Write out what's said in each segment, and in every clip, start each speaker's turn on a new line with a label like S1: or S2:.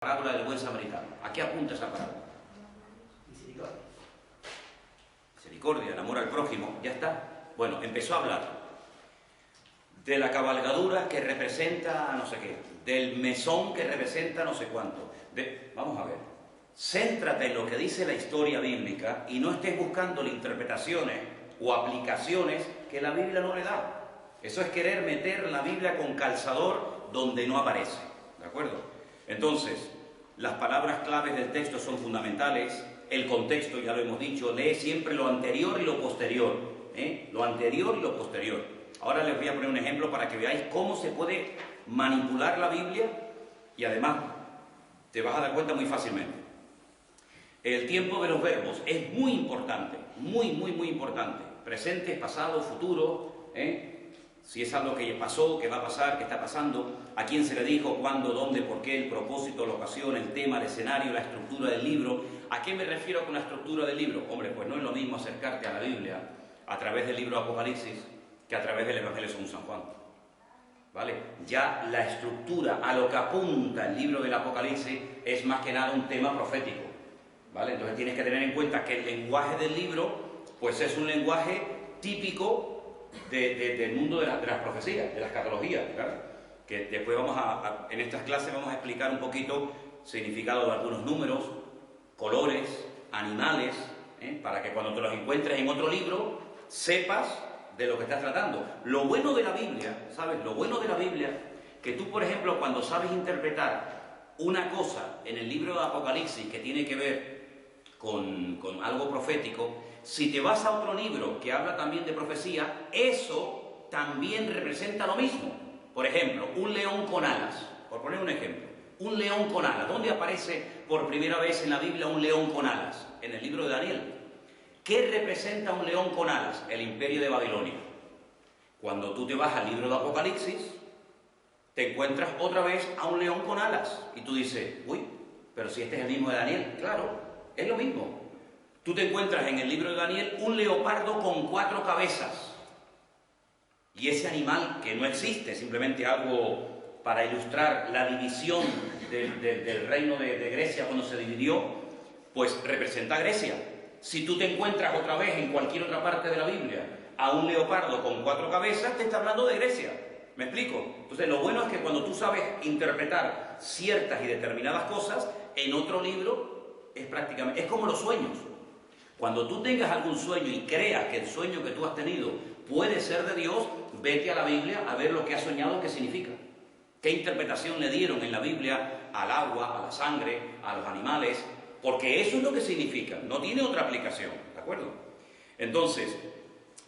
S1: Parábola del buen samaritano. ¿A qué apunta esa parábola?
S2: Misericordia.
S1: Misericordia, el amor al prójimo, ya está. Bueno, empezó a hablar de la cabalgadura que representa no sé qué, del mesón que representa no sé cuánto. Vamos a ver, céntrate en lo que dice la historia bíblica y no estés buscando interpretaciones o aplicaciones que la Biblia no le da. Eso es querer meter la Biblia con calzador donde no aparece, ¿de acuerdo? Entonces, las palabras claves del texto son fundamentales. El contexto, ya lo hemos dicho, lee siempre lo anterior y lo posterior, lo anterior y lo posterior. Ahora les voy a poner un ejemplo para que veáis cómo se puede manipular la Biblia y además te vas a dar cuenta muy fácilmente. El tiempo de los verbos es muy importante, muy importante. Presente, pasado, futuro, si es algo que pasó, que va a pasar, que está pasando, a quién se le dijo, cuándo, dónde, por qué, el propósito, la ocasión, el tema, el escenario, la estructura del libro. ¿A qué me refiero con la estructura del libro? Hombre, pues no es lo mismo acercarte a la Biblia a través del libro de Apocalipsis que a través del Evangelio según San Juan. ¿Vale? Ya la estructura, a lo que apunta el libro del Apocalipsis, es más que nada un tema profético. ¿Vale? Entonces tienes que tener en cuenta que el lenguaje del libro, pues es un lenguaje típico del mundo de las profecías, de la escatología, ¿verdad? Que después en estas clases vamos a explicar un poquito significado de algunos números, colores, animales, para que cuando te los encuentres en otro libro, sepas de lo que estás tratando. Lo bueno de la Biblia, ¿sabes? Lo bueno de la Biblia, que tú, por ejemplo, cuando sabes interpretar una cosa en el libro de Apocalipsis que tiene que ver con algo profético, si te vas a otro libro que habla también de profecía, eso también representa lo mismo. Por ejemplo, un león con alas, por poner un ejemplo, un león con alas. ¿Dónde aparece por primera vez en la Biblia un león con alas? En el libro de Daniel. ¿Qué representa un león con alas? El imperio de Babilonia. Cuando tú te vas al libro de Apocalipsis, te encuentras otra vez a un león con alas. Y tú dices, uy, pero si este es el mismo de Daniel. Claro, es lo mismo. Tú te encuentras en el libro de Daniel un leopardo con 4 cabezas. Y ese animal que no existe, simplemente algo para ilustrar la división del reino de Grecia cuando se dividió, pues representa a Grecia. Si tú te encuentras otra vez en cualquier otra parte de la Biblia a un leopardo con 4 cabezas, te está hablando de Grecia. ¿Me explico? Entonces, lo bueno es que cuando tú sabes interpretar ciertas y determinadas cosas, en otro libro es como los sueños. Cuando tú tengas algún sueño y creas que el sueño que tú has tenido puede ser de Dios, vete a la Biblia a ver lo que has soñado, qué significa. ¿Qué interpretación le dieron en la Biblia al agua, a la sangre, a los animales? Porque eso es lo que significa, no tiene otra aplicación, ¿de acuerdo? Entonces,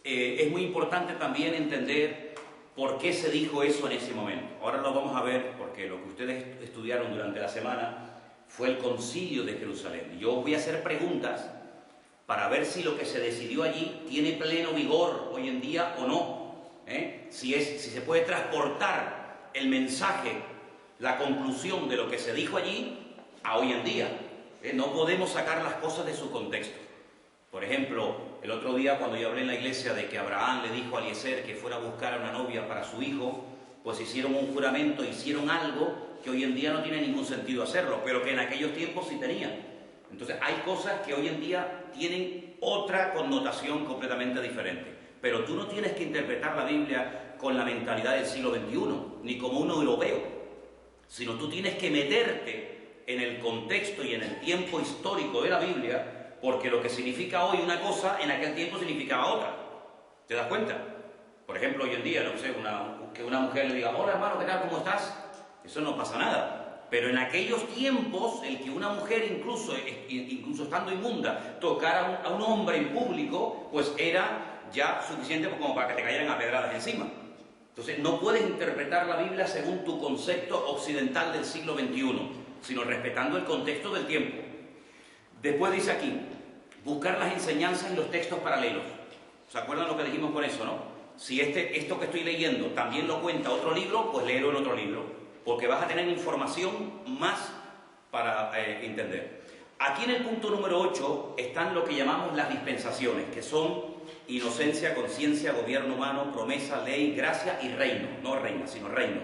S1: es muy importante también entender por qué se dijo eso en ese momento. Ahora lo vamos a ver, porque lo que ustedes estudiaron durante la semana fue el Concilio de Jerusalén. Yo os voy a hacer preguntas para ver si lo que se decidió allí tiene pleno vigor hoy en día o no. Si se puede transportar el mensaje, la conclusión de lo que se dijo allí a hoy en día. No podemos sacar las cosas de su contexto. Por ejemplo, el otro día cuando yo hablé en la iglesia de que Abraham le dijo a Eliezer que fuera a buscar a una novia para su hijo, pues hicieron un juramento, hicieron algo que hoy en día no tiene ningún sentido hacerlo, pero que en aquellos tiempos sí tenía. Entonces hay cosas que hoy en día tienen otra connotación completamente diferente. Pero tú no tienes que interpretar la Biblia con la mentalidad del siglo XXI, ni como un europeo, sino tú tienes que meterte en el contexto y en el tiempo histórico de la Biblia, porque lo que significa hoy una cosa, en aquel tiempo significaba otra. ¿Te das cuenta? Por ejemplo, hoy en día, no sé, que una mujer le diga, hola hermano, ¿qué tal? ¿Cómo estás? Eso no pasa nada. Pero en aquellos tiempos, el que una mujer, incluso estando inmunda, tocara a un hombre en público, pues era ya suficiente como para que te cayeran a pedradas encima. Entonces, no puedes interpretar la Biblia según tu concepto occidental del siglo XXI, sino respetando el contexto del tiempo. Después dice aquí, buscar las enseñanzas y los textos paralelos. ¿Se acuerdan lo que dijimos con eso, no? Si esto que estoy leyendo también lo cuenta otro libro, pues léelo en otro libro, porque vas a tener información más para entender. Aquí en el punto número 8 están lo que llamamos las dispensaciones, que son inocencia, conciencia, gobierno humano, promesa, ley, gracia y reino. No reina, sino reino.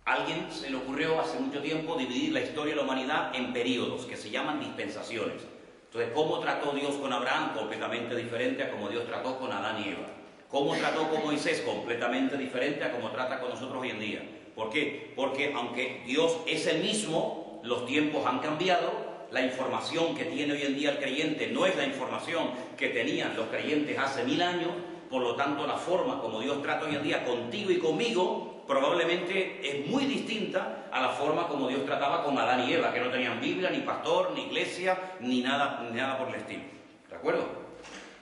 S1: alguien se le ocurrió hace mucho tiempo dividir la historia de la humanidad en períodos, que se llaman dispensaciones. Entonces, ¿cómo trató Dios con Abraham? Completamente diferente a como Dios trató con Adán y Eva. ¿Cómo trató con Moisés? Completamente diferente a como trata con nosotros hoy en día. ¿Por qué? Porque aunque Dios es el mismo, los tiempos han cambiado. La información que tiene hoy en día el creyente no es la información que tenían los creyentes hace 1000 años, por lo tanto la forma como Dios trata hoy en día contigo y conmigo probablemente es muy distinta a la forma como Dios trataba con Adán y Eva, que no tenían Biblia, ni pastor, ni iglesia, ni nada por el estilo. ¿De acuerdo?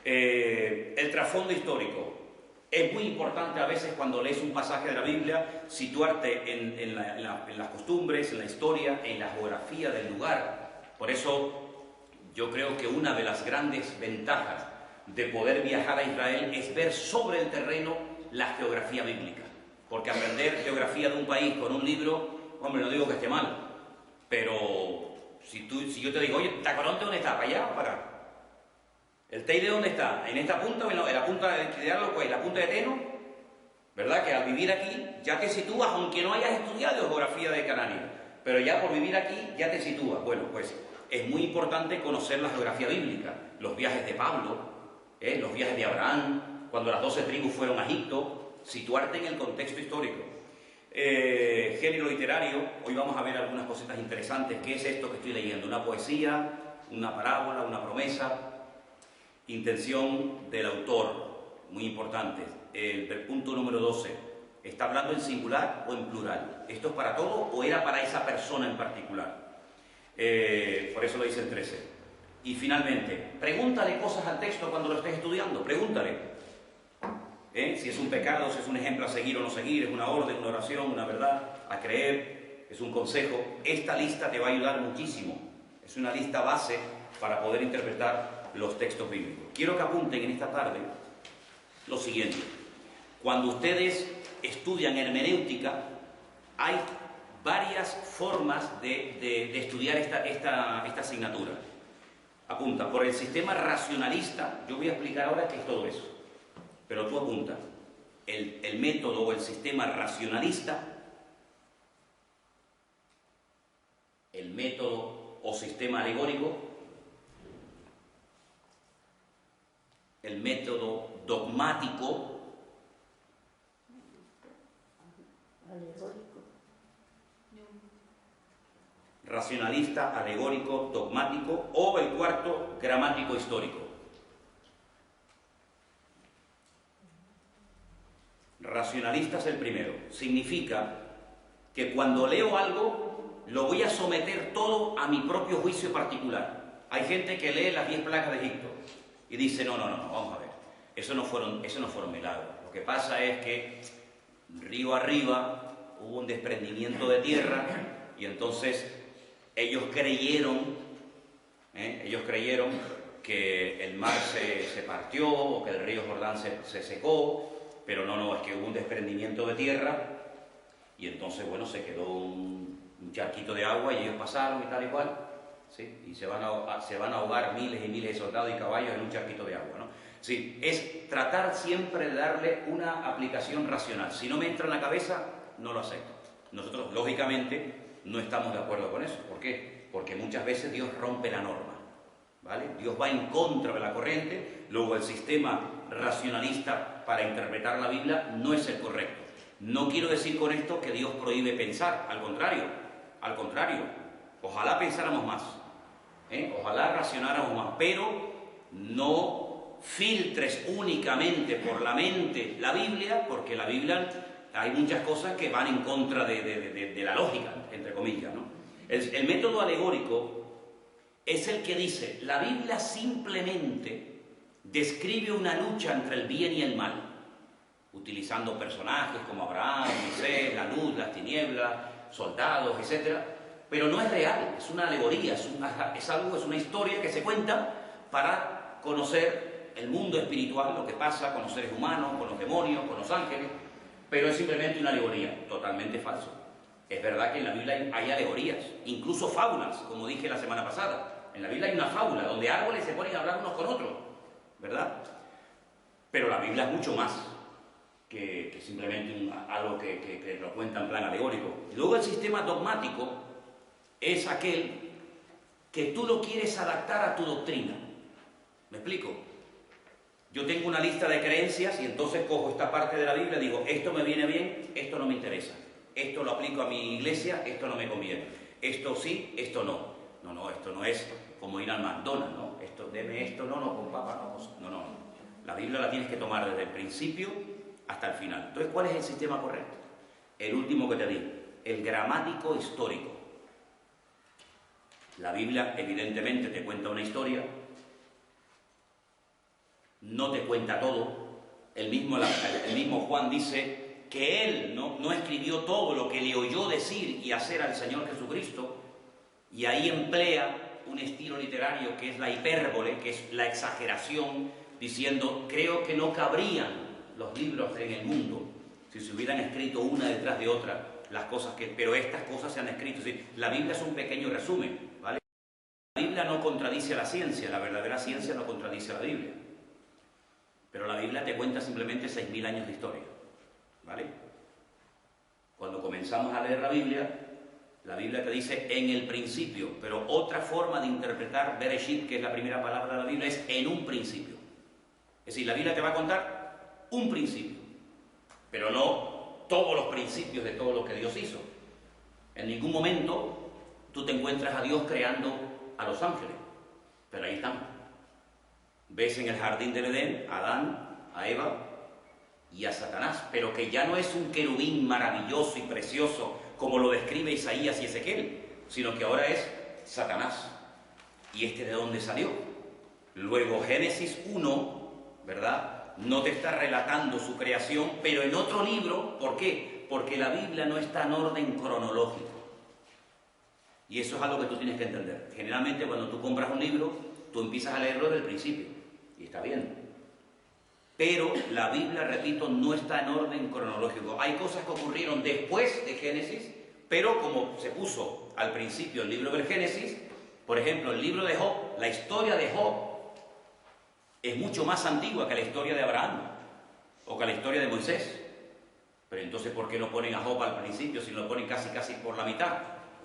S1: El trasfondo histórico. Es muy importante a veces cuando lees un pasaje de la Biblia situarte en las costumbres, en la historia, en la geografía del lugar. Por eso yo creo que una de las grandes ventajas de poder viajar a Israel es ver sobre el terreno la geografía bíblica. Porque aprender geografía de un país con un libro, hombre, no digo que esté mal, pero si yo te digo, oye, ¿Tacoronte dónde está? ¿Para allá o para acá? ¿El Teide dónde está? ¿En esta punta o en la punta de algo? ¿En la punta de Teno? ¿Verdad? Que al vivir aquí ya te sitúas, aunque no hayas estudiado geografía de Canarias, pero ya por vivir aquí ya te sitúas. Bueno, pues es muy importante conocer la geografía bíblica, los viajes de Pablo, los viajes de Abraham, cuando las 12 tribus fueron a Egipto, situarte en el contexto histórico. Género literario, hoy vamos a ver algunas cositas interesantes. ¿Qué es esto que estoy leyendo? Una poesía, una parábola, una promesa. Intención del autor, muy importante. El punto número 12, ¿está hablando en singular o en plural? ¿Esto es para todo o era para esa persona en particular? Por eso lo dice el 13. Y finalmente, pregúntale cosas al texto cuando lo estés estudiando, pregúntale. Si es un pecado, si es un ejemplo a seguir o no seguir, es una orden, una oración, una verdad a creer, es un consejo. Esta lista te va a ayudar muchísimo. Es una lista base para poder interpretar los textos bíblicos. Quiero que apunten en esta tarde lo siguiente. Cuando ustedes estudian hermenéutica, hay varias formas de estudiar esta asignatura. Apunta, por el sistema racionalista, yo voy a explicar ahora qué es todo eso, pero tú apunta, el método o el sistema racionalista, el método o sistema alegórico, el método dogmático, racionalista, alegórico, dogmático, o el cuarto, gramático histórico. Racionalista es el primero. Significa que cuando leo algo, lo voy a someter todo a mi propio juicio particular. Hay gente que lee las 10 plagas de Egipto y dice, no, vamos a ver, eso no fueron milagros. Lo que pasa es que río arriba hubo un desprendimiento de tierra y entonces ellos creyeron que el mar se partió o que el río Jordán se secó, pero no, es que hubo un desprendimiento de tierra y entonces, bueno, se quedó un charquito de agua y ellos pasaron y tal y cual, ¿sí? Y se van a ahogar miles y miles de soldados y caballos en un charquito de agua, ¿no? Sí, es tratar siempre de darle una aplicación racional. Si no me entra en la cabeza, no lo acepto. Nosotros, lógicamente, no estamos de acuerdo con eso. ¿Por qué? Porque muchas veces Dios rompe la norma, ¿vale? Dios va en contra de la corriente, luego el sistema racionalista para interpretar la Biblia no es el correcto. No quiero decir con esto que Dios prohíbe pensar, al contrario, ojalá pensáramos más, ojalá racionáramos más, pero no filtres únicamente por la mente la Biblia, porque la Biblia hay muchas cosas que van en contra de la lógica, entre comillas, ¿no? El método alegórico es el que dice, la Biblia simplemente describe una lucha entre el bien y el mal, utilizando personajes como Abraham, Moisés, la luz, las tinieblas, soldados, etc. Pero no es real, es una alegoría, es una historia que se cuenta para conocer el mundo espiritual, lo que pasa con los seres humanos, con los demonios, con los ángeles, pero es simplemente una alegoría, totalmente falso. Es verdad que en la Biblia hay alegorías, incluso fábulas, como dije la semana pasada. En la Biblia hay una fábula donde árboles se ponen a hablar unos con otros, ¿verdad? Pero la Biblia es mucho más que simplemente algo que lo cuenta en plan alegórico. Y luego el sistema dogmático es aquel que tú lo quieres adaptar a tu doctrina. ¿Me explico? Yo tengo una lista de creencias y entonces cojo esta parte de la Biblia y digo, esto me viene bien, esto no me interesa. Esto lo aplico a mi iglesia, esto no me conviene. Esto sí, esto no. No, esto no es como ir al McDonald's, ¿no? Esto, deme esto, no, con papa, no. La Biblia la tienes que tomar desde el principio hasta el final. Entonces, ¿cuál es el sistema correcto? El último que te di, el gramático histórico. La Biblia, evidentemente, te cuenta una historia, no te cuenta todo. El mismo Juan dice que él no escribió todo lo que le oyó decir y hacer al Señor Jesucristo, y ahí emplea un estilo literario que es la hipérbole, que es la exageración, diciendo, creo que no cabrían los libros en el mundo si se hubieran escrito una detrás de otra las cosas pero estas cosas se han escrito. Es decir, la Biblia es un pequeño resumen, ¿vale? La Biblia no contradice a la ciencia, la verdadera ciencia no contradice a la Biblia. Pero la Biblia te cuenta simplemente 6.000 años de historia, ¿vale? Cuando comenzamos a leer la Biblia te dice en el principio, pero otra forma de interpretar Bereshit, que es la primera palabra de la Biblia, es en un principio. Es decir, la Biblia te va a contar un principio, pero no todos los principios de todo lo que Dios hizo. En ningún momento tú te encuentras a Dios creando a los ángeles, pero ahí están. Ves en el jardín del Edén a Adán, a Eva y a Satanás, pero que ya no es un querubín maravilloso y precioso como lo describe Isaías y Ezequiel, sino que ahora es Satanás. ¿Y de dónde salió? Luego Génesis 1, ¿verdad?, no te está relatando su creación, pero en otro libro. ¿Por qué? Porque la Biblia no está en orden cronológico. Y eso es algo que tú tienes que entender. Generalmente cuando tú compras un libro, tú empiezas a leerlo desde el principio, y está bien. Pero la Biblia, repito, no está en orden cronológico. Hay cosas que ocurrieron después de Génesis, pero como se puso al principio el libro del Génesis, por ejemplo, el libro de Job, la historia de Job es mucho más antigua que la historia de Abraham o que la historia de Moisés. Pero entonces, ¿por qué no ponen a Job al principio si lo ponen casi por la mitad?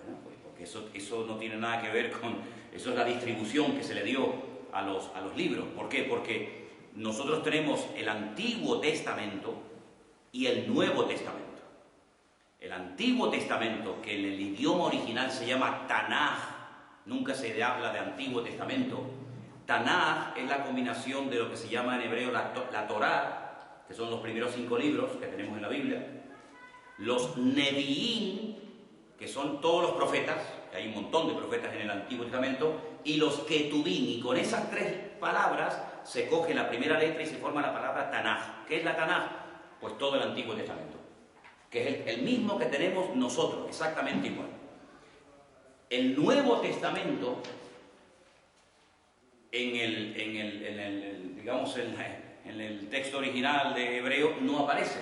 S1: Bueno, pues porque eso no tiene nada que ver con... Eso es la distribución que se le dio a los libros. ¿Por qué? Porque nosotros tenemos el Antiguo Testamento y el Nuevo Testamento. El Antiguo Testamento, que en el idioma original se llama Tanaj, nunca se habla de Antiguo Testamento. Tanaj es la combinación de lo que se llama en hebreo la Torá, que son los primeros 5 libros que tenemos en la Biblia, los Neviín, que son todos los profetas, que hay un montón de profetas en el Antiguo Testamento, y los Ketubín, y con esas 3 palabras se coge la primera letra y se forma la palabra Tanaj. ¿Qué es la Tanaj? Pues todo el Antiguo Testamento, que es el mismo que tenemos nosotros, exactamente igual. El Nuevo Testamento, en el texto original de hebreo, no aparece.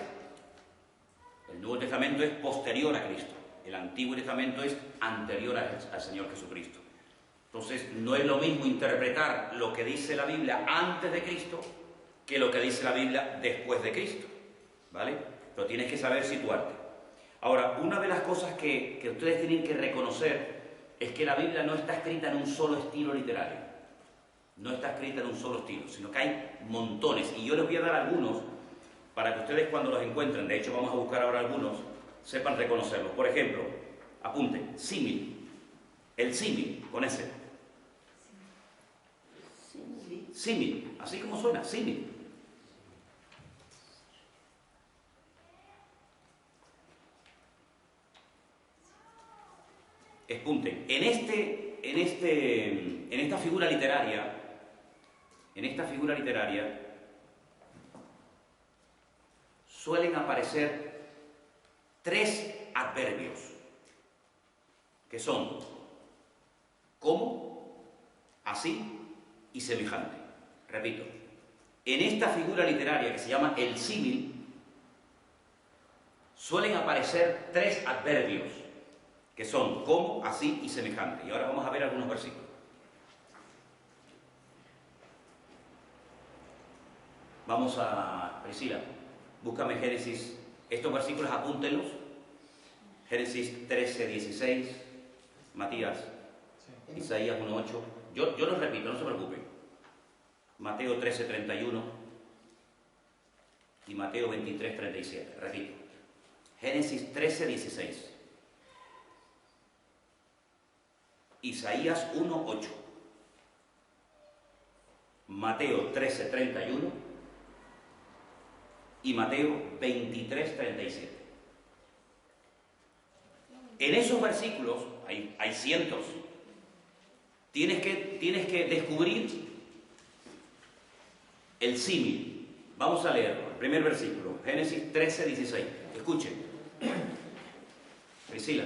S1: El Nuevo Testamento es posterior a Cristo. El Antiguo Testamento es anterior al Señor Jesucristo. Entonces, no es lo mismo interpretar lo que dice la Biblia antes de Cristo que lo que dice la Biblia después de Cristo, ¿vale? Pero tienes que saber situarte. Ahora, una de las cosas que ustedes tienen que reconocer es que la Biblia no está escrita en un solo estilo literario. No está escrita en un solo estilo, sino que hay montones. Y yo les voy a dar algunos para que ustedes, cuando los encuentren, de hecho vamos a buscar ahora algunos, sepan reconocerlos. Por ejemplo, apunten, símil. El símil, con ese. Símil, así como suena, símil. Apunten, en esta figura literaria, suelen aparecer 3 adverbios, que son como, así y semejante. Repito, en esta figura literaria que se llama el símil, suelen aparecer 3 adverbios, que son como, así y semejante. Y ahora vamos a ver algunos versículos. Vamos a Priscila. Búscame Génesis, estos versículos apúntenlos. Génesis 13, 16, Matías, sí. Isaías 1, 8. Yo los repito, no se preocupen. Mateo 13, 31 y Mateo 23, 37. Repito. Génesis 13, 16. Isaías 1, 8. Mateo 13, 31 y Mateo 23, 37. En esos versículos, hay cientos, tienes que descubrir el símil. Vamos a leerlo, el primer versículo, Génesis 13, 16. Escuchen. Priscila.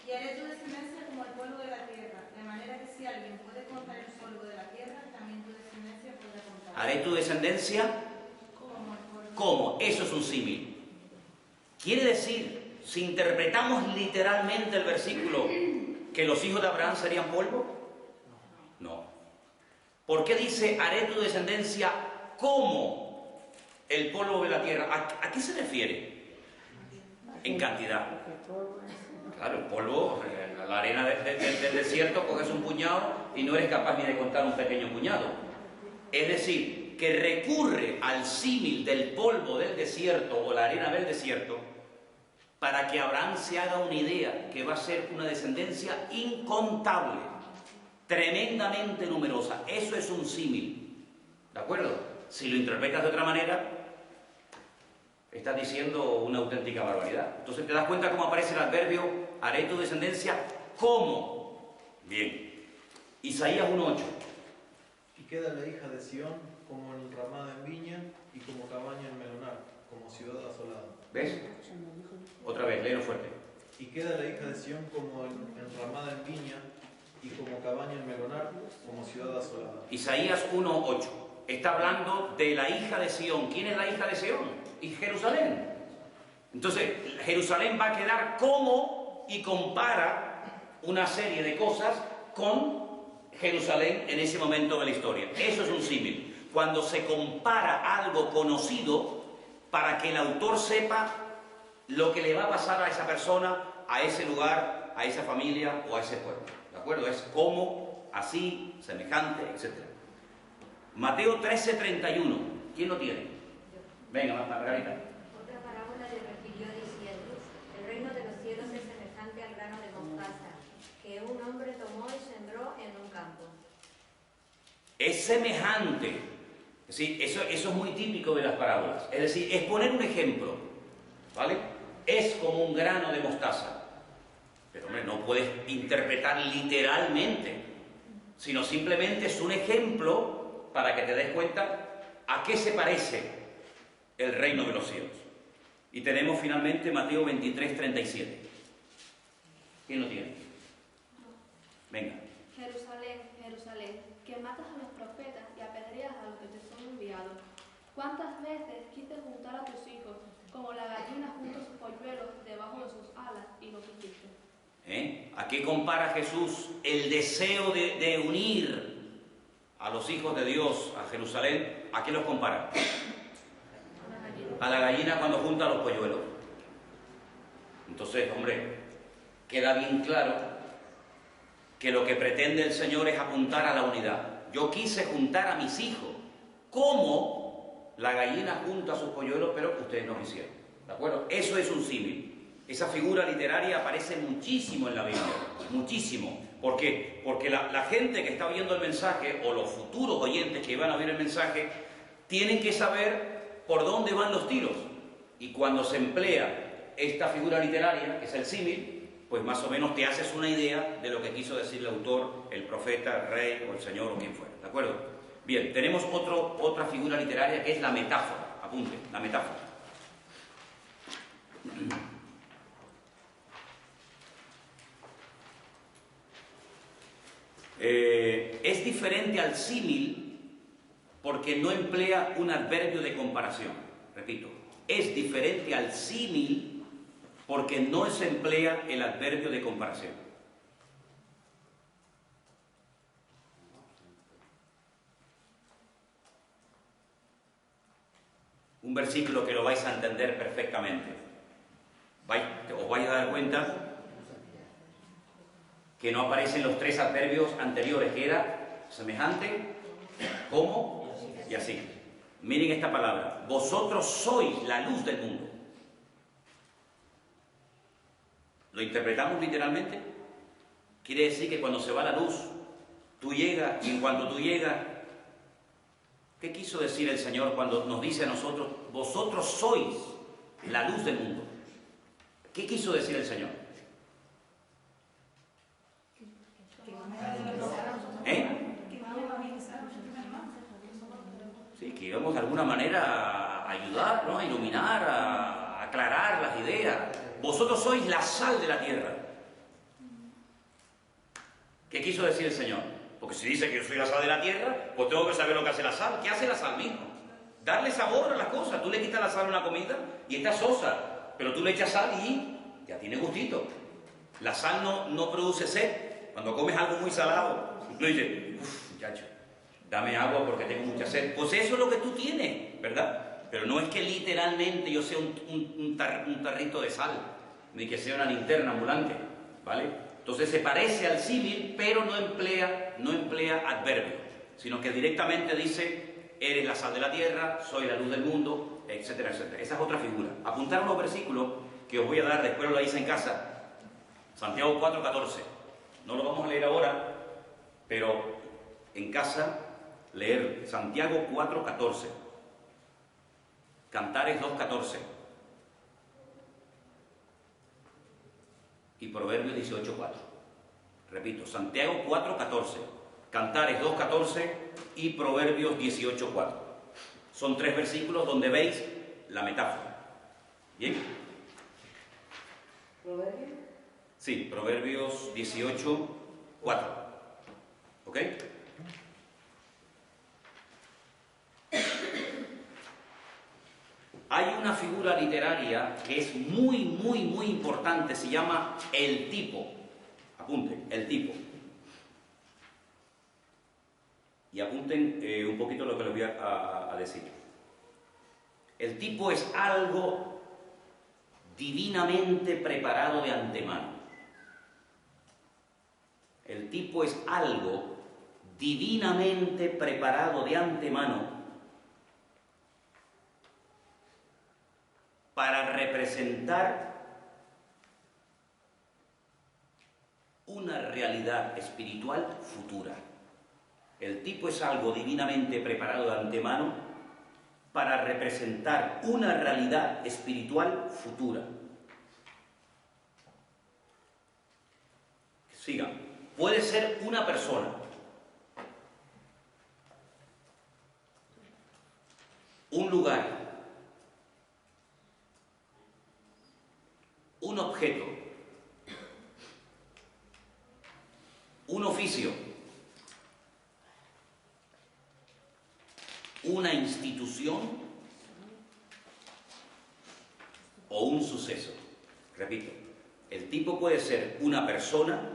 S3: Y haré tu descendencia como el polvo de la tierra, de manera que si alguien puede contar el polvo de la tierra, también tu descendencia podrá contar.
S1: Haré tu descendencia
S3: como el polvo.
S1: ¿Cómo? Eso es un símil. Quiere decir, si interpretamos literalmente el versículo, que los hijos de Abraham serían polvo. No. ¿Por qué dice, haré tu descendencia como el polvo de la tierra? ¿A qué se refiere? En cantidad. Claro, el polvo, la arena del desierto, coges un puñado y no eres capaz ni de contar un pequeño puñado. Es decir, que recurre al símil del polvo del desierto o la arena del desierto para que Abraham se haga una idea que va a ser una descendencia incontable, tremendamente numerosa. Eso es un símil, ¿de acuerdo? Si lo interpretas de otra manera, estás diciendo una auténtica barbaridad. Entonces te das cuenta cómo aparece el adverbio, haré tu descendencia como. Bien. Isaías 1:8.
S4: Y queda la hija de Sión como enramada en viña y como cabaña en melonar, como ciudad asolada.
S1: ¿Ves? Otra vez, léelo fuerte.
S4: Y queda la hija de Sión como enramada en viña y como cabaña en melonar, como ciudad asolada.
S1: Isaías 1:8. Está hablando de la hija de Sión. ¿Quién es la hija de Sión? Y Jerusalén. Entonces, Jerusalén va a quedar como y compara una serie de cosas con Jerusalén en ese momento de la historia. Eso es un símil. Cuando se compara algo conocido para que el autor sepa lo que le va a pasar a esa persona, a ese lugar, a esa familia o a ese pueblo. ¿De acuerdo? Es como, así, semejante, etc. Mateo 13:31. ¿Quién lo tiene? Venga, Margarita.
S5: Otra parábola le refirió diciendo: el reino de los cielos es semejante al grano de mostaza, que un hombre tomó y sembró en un campo.
S1: Es semejante. Sí, eso es muy típico de las parábolas. Es decir, es poner un ejemplo, ¿vale? Es como un grano de mostaza. Pero, hombre, no puedes interpretar literalmente, sino simplemente es un ejemplo para que te des cuenta a qué se parece el reino de los cielos. Y tenemos finalmente Mateo 23:37. ¿Quién lo tiene? Venga.
S6: Jerusalén, Jerusalén, que matas a los profetas y apedreas a los que te son enviados. ¿Cuántas veces quise juntar a tus hijos, como la gallina junta sus polluelos debajo de sus alas, y no quisiste?
S1: ¿A qué compara Jesús el deseo de unir a los hijos de Dios a Jerusalén? ¿A qué los compara? A la gallina cuando junta los polluelos. Entonces, hombre, queda bien claro que lo que pretende el Señor es apuntar a la unidad. Yo quise juntar a mis hijos como la gallina junta sus polluelos, pero ustedes no lo hicieron. ¿De acuerdo? Eso es un símil. Esa figura literaria aparece muchísimo en la Biblia, muchísimo. ¿Por qué? Porque la gente que está oyendo el mensaje, o los futuros oyentes que van a oír el mensaje, tienen que saber por dónde van los tiros. Y cuando se emplea esta figura literaria, que es el símil, pues más o menos te haces una idea de lo que quiso decir el autor, el profeta, el rey, o el señor, o quien fuera. ¿De acuerdo? Bien, tenemos otra figura literaria que es la metáfora. Apunte, la metáfora. Es diferente al símil porque no emplea un adverbio de comparación. Repito, es diferente al símil porque no se emplea el adverbio de comparación. un versículo que lo vais a entender perfectamente. Os vais a dar cuenta que no aparecen los tres adverbios anteriores, que era semejante, como y así. Miren esta palabra: vosotros sois la luz del mundo. ¿Lo interpretamos literalmente? Quiere decir que cuando se va la luz, tú llegas, y en cuanto tú llegas, ¿qué quiso decir el Señor cuando nos dice a nosotros, vosotros sois la luz del mundo? ¿Qué quiso decir el Señor? Sí, que íbamos de alguna manera a ayudar, ¿no? A iluminar, a aclarar las ideas. Vosotros sois la sal de la tierra. ¿Qué quiso decir el Señor? Porque si dice que yo soy la sal de la tierra, pues tengo que saber lo que hace la sal. ¿Qué hace la sal mismo? Darle sabor a las cosas. Tú le quitas la sal a una comida y está sosa, pero tú le echas sal y ya tiene gustito. La sal no produce sed. Cuando comes algo muy salado, no dices, uff, muchacho, dame agua porque tengo mucha sed. Pues eso es lo que tú tienes, ¿verdad? Pero no es que literalmente yo sea un tarrito de sal, ni que sea una linterna ambulante, ¿vale? Entonces se parece al símil, pero no emplea adverbio, sino que directamente dice, eres la sal de la tierra, soy la luz del mundo, etcétera, etcétera. Esa es otra figura. Apuntar unos versículos que os voy a dar, después lo leéis en casa. Santiago 4:14. No lo vamos a leer ahora, pero en casa leer Santiago 4:14. Cantares 2:14. Y Proverbios 18:4. Repito, Santiago 4:14, Cantares 2:14 y Proverbios 18:4. Son tres versículos donde veis la metáfora. ¿Bien?
S2: ¿Proverbios?
S1: Sí, Proverbios 18:4. ¿Ok? Hay una figura literaria que es muy, muy, muy importante, se llama el tipo. Apunten, el tipo. Y apunten un poquito lo que les voy a decir. El tipo es algo divinamente preparado de antemano. El tipo es algo divinamente preparado de antemano para representar una realidad espiritual futura. El tipo es algo divinamente preparado de antemano para representar una realidad espiritual futura. Sigan. Puede ser una persona, un lugar, un objeto, un oficio, una institución o un suceso. Repito, el tipo puede ser una persona,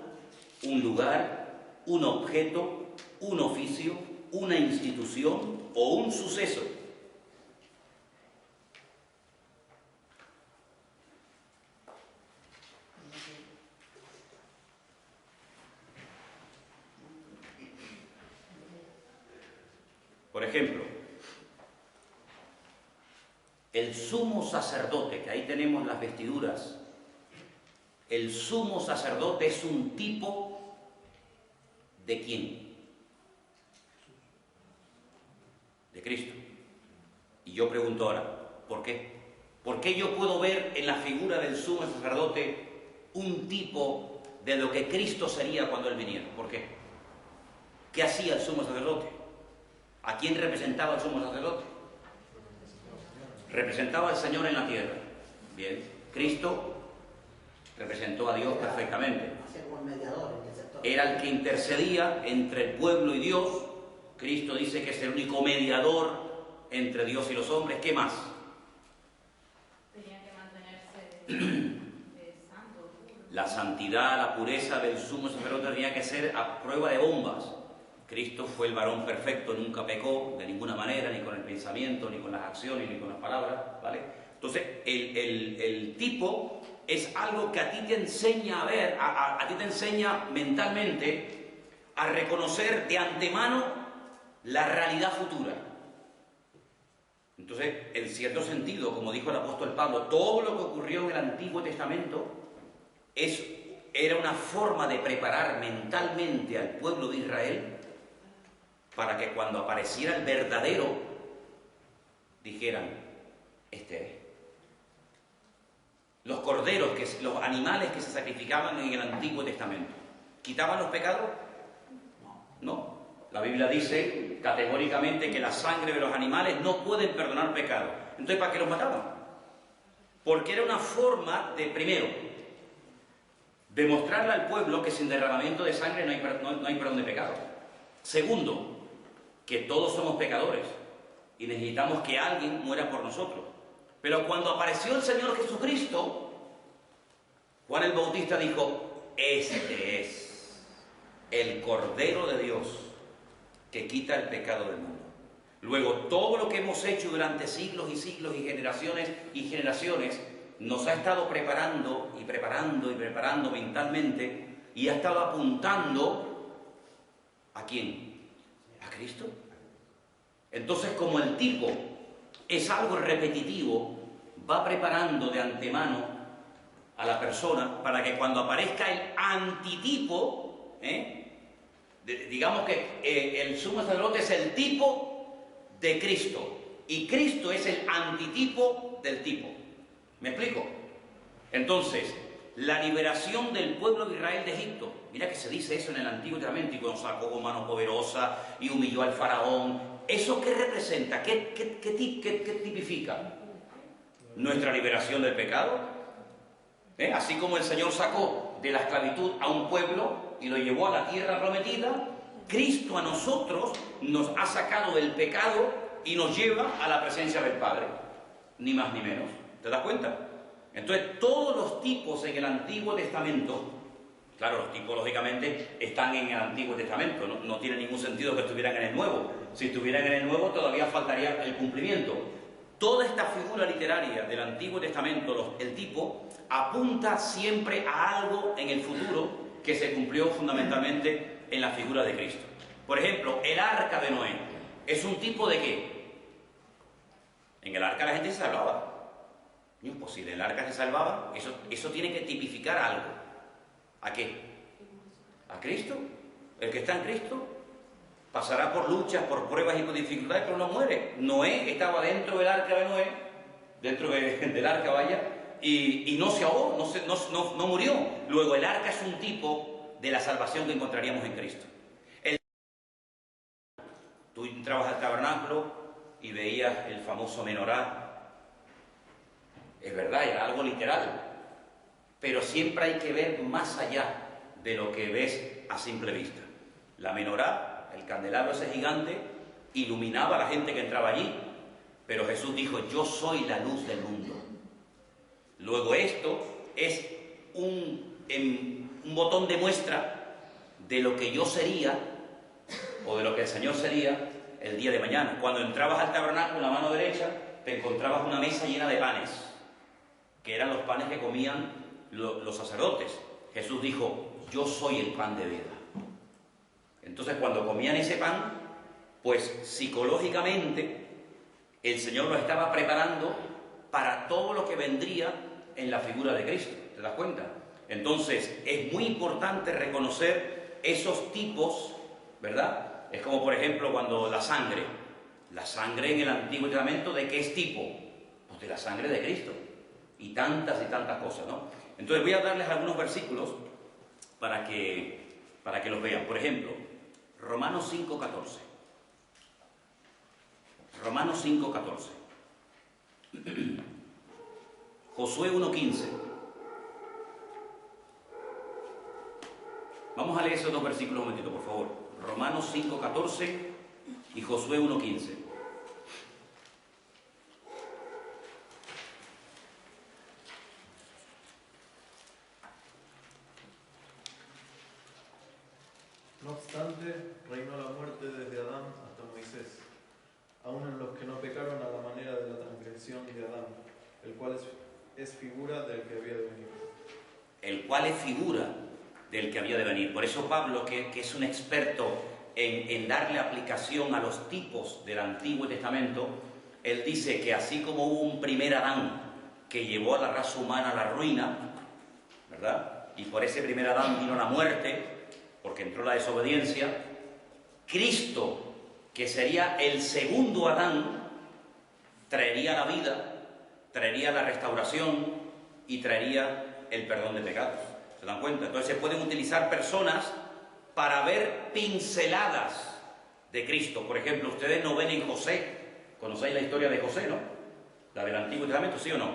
S1: un lugar, un objeto, un oficio, una institución o un suceso. Por ejemplo, el sumo sacerdote, que ahí tenemos las vestiduras, el sumo sacerdote es un tipo ¿de quién? De Cristo. Y yo pregunto ahora, ¿por qué? ¿Por qué yo puedo ver en la figura del sumo sacerdote un tipo de lo que Cristo sería cuando Él viniera? ¿Por qué? ¿Qué hacía el sumo sacerdote? ¿A quién representaba el sumo sacerdote? Representaba al Señor en la tierra. Bien, Cristo representó a Dios perfectamente. Era el que intercedía entre el pueblo y Dios. Cristo dice que es el único mediador entre Dios y los hombres. ¿Qué más?
S3: Tenía que mantenerse santo.
S1: La santidad, la pureza del sumo sacerdote tenía que ser a prueba de bombas. Cristo fue el varón perfecto, nunca pecó de ninguna manera, ni con el pensamiento, ni con las acciones, ni con las palabras, ¿vale? Entonces, el tipo es algo que a ti te enseña a ver, a ti te enseña mentalmente a reconocer de antemano la realidad futura. Entonces, en cierto sentido, como dijo el apóstol Pablo, todo lo que ocurrió en el Antiguo Testamento era una forma de preparar mentalmente al pueblo de Israel para que cuando apareciera el verdadero, dijeran, este es. Los corderos, los animales que se sacrificaban en el Antiguo Testamento, ¿quitaban los pecados? No. La Biblia dice categóricamente que la sangre de los animales no pueden perdonar pecados. Entonces, ¿para qué los mataban? Porque era una forma de, primero, demostrarle al pueblo que sin derramamiento de sangre no hay perdón de pecados. Segundo, que todos somos pecadores y necesitamos que alguien muera por nosotros. Pero cuando apareció el Señor Jesucristo, Juan el Bautista dijo, este es el Cordero de Dios que quita el pecado del mundo. Luego, todo lo que hemos hecho durante siglos y siglos y generaciones nos ha estado preparando y preparando y preparando mentalmente y ha estado apuntando ¿a quién? ¿A Cristo? Entonces, como el tipo es algo repetitivo, va preparando de antemano a la persona para que cuando aparezca el antitipo, digamos que el sumo sacerdote es el tipo de Cristo y Cristo es el antitipo del tipo. ¿Me explico? Entonces, la liberación del pueblo de Israel de Egipto, mira que se dice eso en el Antiguo Testamento, y cuando sacó con mano poderosa y humilló al faraón, ¿eso qué representa? ¿Qué tipifica? Nuestra liberación del pecado. Así como el Señor sacó de la esclavitud a un pueblo y lo llevó a la tierra prometida, Cristo a nosotros nos ha sacado del pecado y nos lleva a la presencia del Padre, ni más ni menos. ¿Te das cuenta? Entonces, todos los tipos en el Antiguo Testamento, claro, los tipos lógicamente están en el Antiguo Testamento, no tiene ningún sentido que estuvieran en el Nuevo. Si estuvieran en el Nuevo todavía faltaría el cumplimiento. Toda esta figura literaria del Antiguo Testamento, el tipo, apunta siempre a algo en el futuro que se cumplió fundamentalmente en la figura de Cristo. Por ejemplo, el arca de Noé es un tipo de ¿qué? En el arca la gente se salvaba. No, pues si en el arca se salvaba, eso tiene que tipificar algo. ¿A qué? ¿A Cristo? El que está en Cristo pasará por luchas, por pruebas y por dificultades, pero no muere. Noé estaba dentro del arca de Noé, dentro del arca, vaya, y no se ahogó, no murió. Luego, el arca es un tipo de la salvación que encontraríamos en Cristo. Tú entrabas al tabernáculo y veías el famoso menorá. Es verdad, era algo literal, pero siempre hay que ver más allá de lo que ves a simple vista. La menorá, el candelabro ese gigante, iluminaba a la gente que entraba allí, pero Jesús dijo, yo soy la luz del mundo. Luego esto es un botón de muestra de lo que yo sería, o de lo que el Señor sería el día de mañana. Cuando entrabas al tabernáculo, en la mano derecha, te encontrabas una mesa llena de panes, que eran los panes que comían los sacerdotes. Jesús dijo, yo soy el pan de vida. Entonces, cuando comían ese pan, pues psicológicamente el Señor los estaba preparando para todo lo que vendría en la figura de Cristo. ¿Te das cuenta? Entonces, es muy importante reconocer esos tipos, ¿verdad? Es como, por ejemplo, cuando la sangre en el Antiguo Testamento, ¿de qué es tipo? Pues de la sangre de Cristo. Y tantas cosas, ¿no? Entonces voy a darles algunos versículos para que los vean. Por ejemplo, Romanos 5:14. Romanos 5:14. Josué 1:15. Vamos a leer esos dos versículos un momentito, por favor. Romanos 5:14 y Josué 1:15.
S4: No obstante, reinó la muerte desde Adán hasta Moisés, aun en los que no pecaron a la manera de la transgresión de Adán, el cual es figura del que había de venir.
S1: El cual es figura del que había de venir. Por eso Pablo, que es un experto en darle aplicación a los tipos del Antiguo Testamento, él dice que así como hubo un primer Adán que llevó a la raza humana a la ruina, ¿verdad? Y por ese primer Adán vino la muerte, porque entró la desobediencia, Cristo, que sería el segundo Adán, traería la vida, traería la restauración y traería el perdón de pecados. ¿Se dan cuenta? Entonces se pueden utilizar personas para ver pinceladas de Cristo. Por ejemplo, ustedes no ven en José, conocéis la historia de José, ¿no? La del Antiguo Testamento, ¿sí o no?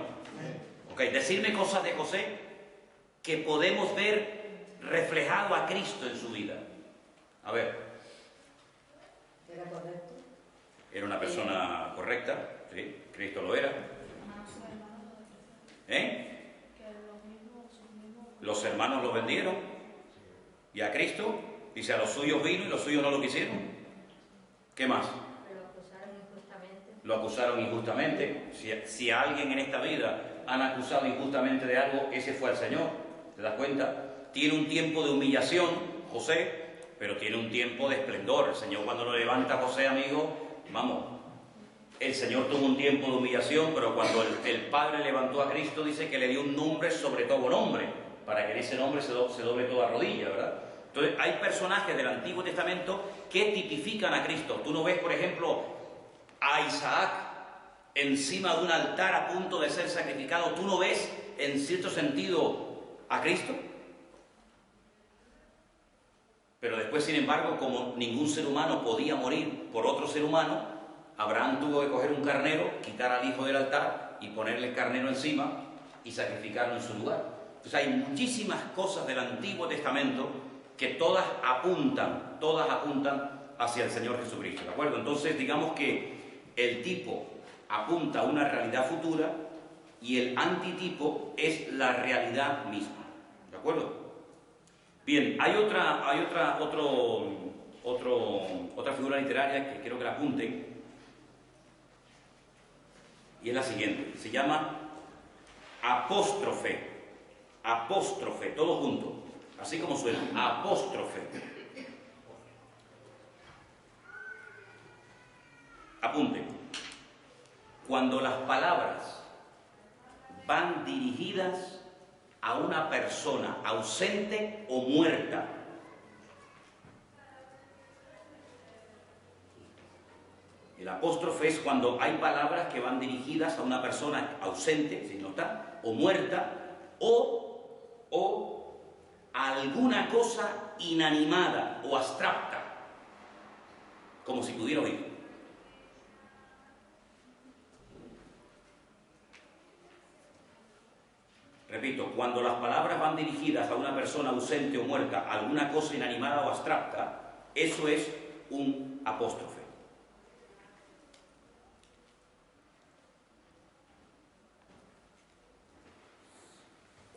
S1: Ok, decirme cosas de José que podemos ver reflejado a Cristo en su vida. A ver.
S5: ¿Era correcto?
S1: Era una persona correcta, sí, Cristo lo era. Los hermanos lo vendieron. Y a Cristo, dice, a los suyos vino y los suyos no lo quisieron. ¿Qué más?
S5: Lo acusaron injustamente.
S1: Lo acusaron injustamente. Si a alguien en esta vida han acusado injustamente de algo, ese fue al Señor. ¿Te das cuenta? Tiene un tiempo de humillación, José, pero tiene un tiempo de esplendor. El Señor cuando lo levanta a José, amigo, vamos, el Señor tuvo un tiempo de humillación, pero cuando el Padre levantó a Cristo, dice que le dio un nombre sobre todo nombre, para que en ese nombre se doble toda rodilla, ¿verdad? Entonces, hay personajes del Antiguo Testamento que tipifican a Cristo. Tú no ves, por ejemplo, a Isaac encima de un altar a punto de ser sacrificado. Tú no ves, en cierto sentido, a Cristo. Pero después, sin embargo, como ningún ser humano podía morir por otro ser humano, Abraham tuvo que coger un carnero, quitar al hijo del altar y ponerle el carnero encima y sacrificarlo en su lugar. Entonces hay muchísimas cosas del Antiguo Testamento que todas apuntan hacia el Señor Jesucristo, ¿de acuerdo? Entonces digamos que el tipo apunta a una realidad futura y el antitipo es la realidad misma, ¿de acuerdo? Bien, hay otra figura literaria que quiero que la apunten, y es la siguiente. Se llama apóstrofe. Apóstrofe, todo junto, así como suena, apóstrofe. Apunten. Cuando las palabras van dirigidas a una persona ausente o muerta. El apóstrofe es cuando hay palabras que van dirigidas a una persona ausente, si no está, o muerta, o a alguna cosa inanimada o abstracta, como si pudiera oír. Repito, cuando las palabras van dirigidas a una persona ausente o muerta, a alguna cosa inanimada o abstracta, eso es un apóstrofe.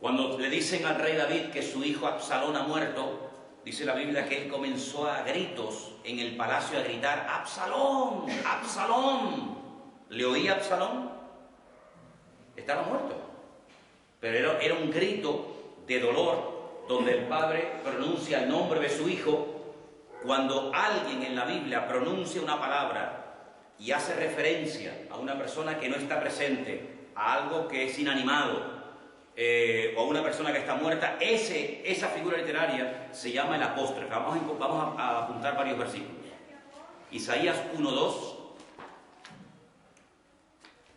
S1: Cuando le dicen al rey David que su hijo Absalón ha muerto, dice la Biblia que él comenzó a gritos en el palacio a gritar: ¡Absalón! ¡Absalón! ¿Le oía Absalón? Estaba muerto. Pero era un grito de dolor donde el padre pronuncia el nombre de su hijo. Cuando alguien en la Biblia pronuncia una palabra y hace referencia a una persona que no está presente, a algo que es inanimado, o a una persona que está muerta, esa figura literaria se llama el apóstrofe. Vamos a apuntar varios versículos. Isaías 1:2.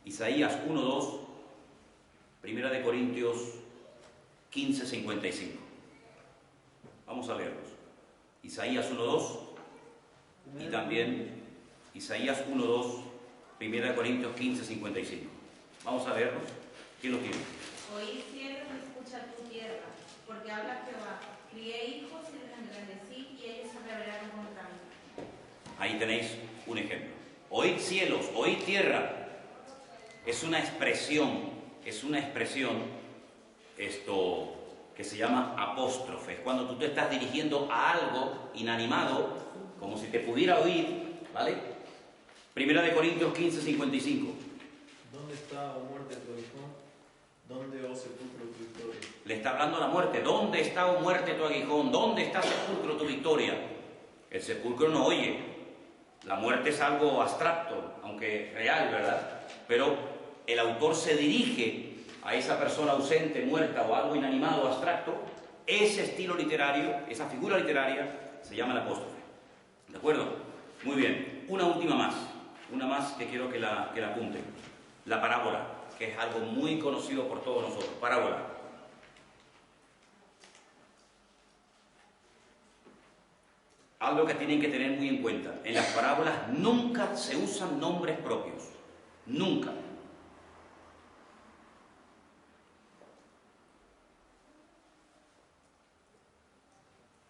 S1: Isaías 1:2. Primera de Corintios 15:55. Vamos a leerlos. Isaías 1:2 y también Isaías 1:2, Primera de Corintios 15:55. Vamos a leerlos. ¿Quién lo tiene?
S3: Oí cielos y escucha tu tierra, porque habla Jehová. Crié hijos y los engrandecí, y ellos se rebelaron contra mí.
S1: Ahí tenéis un ejemplo. Oíd cielos, oíd tierra. Es una expresión, que se llama apóstrofe. Es cuando tú te estás dirigiendo a algo inanimado, como si te pudiera oír, ¿vale? Primera de Corintios 15, 55.
S4: ¿Dónde está, oh muerte, tu aguijón? ¿Dónde, oh sepulcro, tu victoria?
S1: Le está hablando a la muerte. ¿Dónde está, oh muerte, tu aguijón? ¿Dónde está, sepulcro, tu victoria? El sepulcro no oye. La muerte es algo abstracto, aunque real, ¿verdad? Pero el autor se dirige a esa persona ausente, muerta o algo inanimado, abstracto. Ese estilo literario, esa figura literaria, se llama el apóstrofe. ¿De acuerdo? Muy bien. Una última más. Una más que quiero que la apunten. La parábola, que es algo muy conocido por todos nosotros. Parábola. Algo que tienen que tener muy en cuenta. En las parábolas nunca se usan nombres propios. Nunca.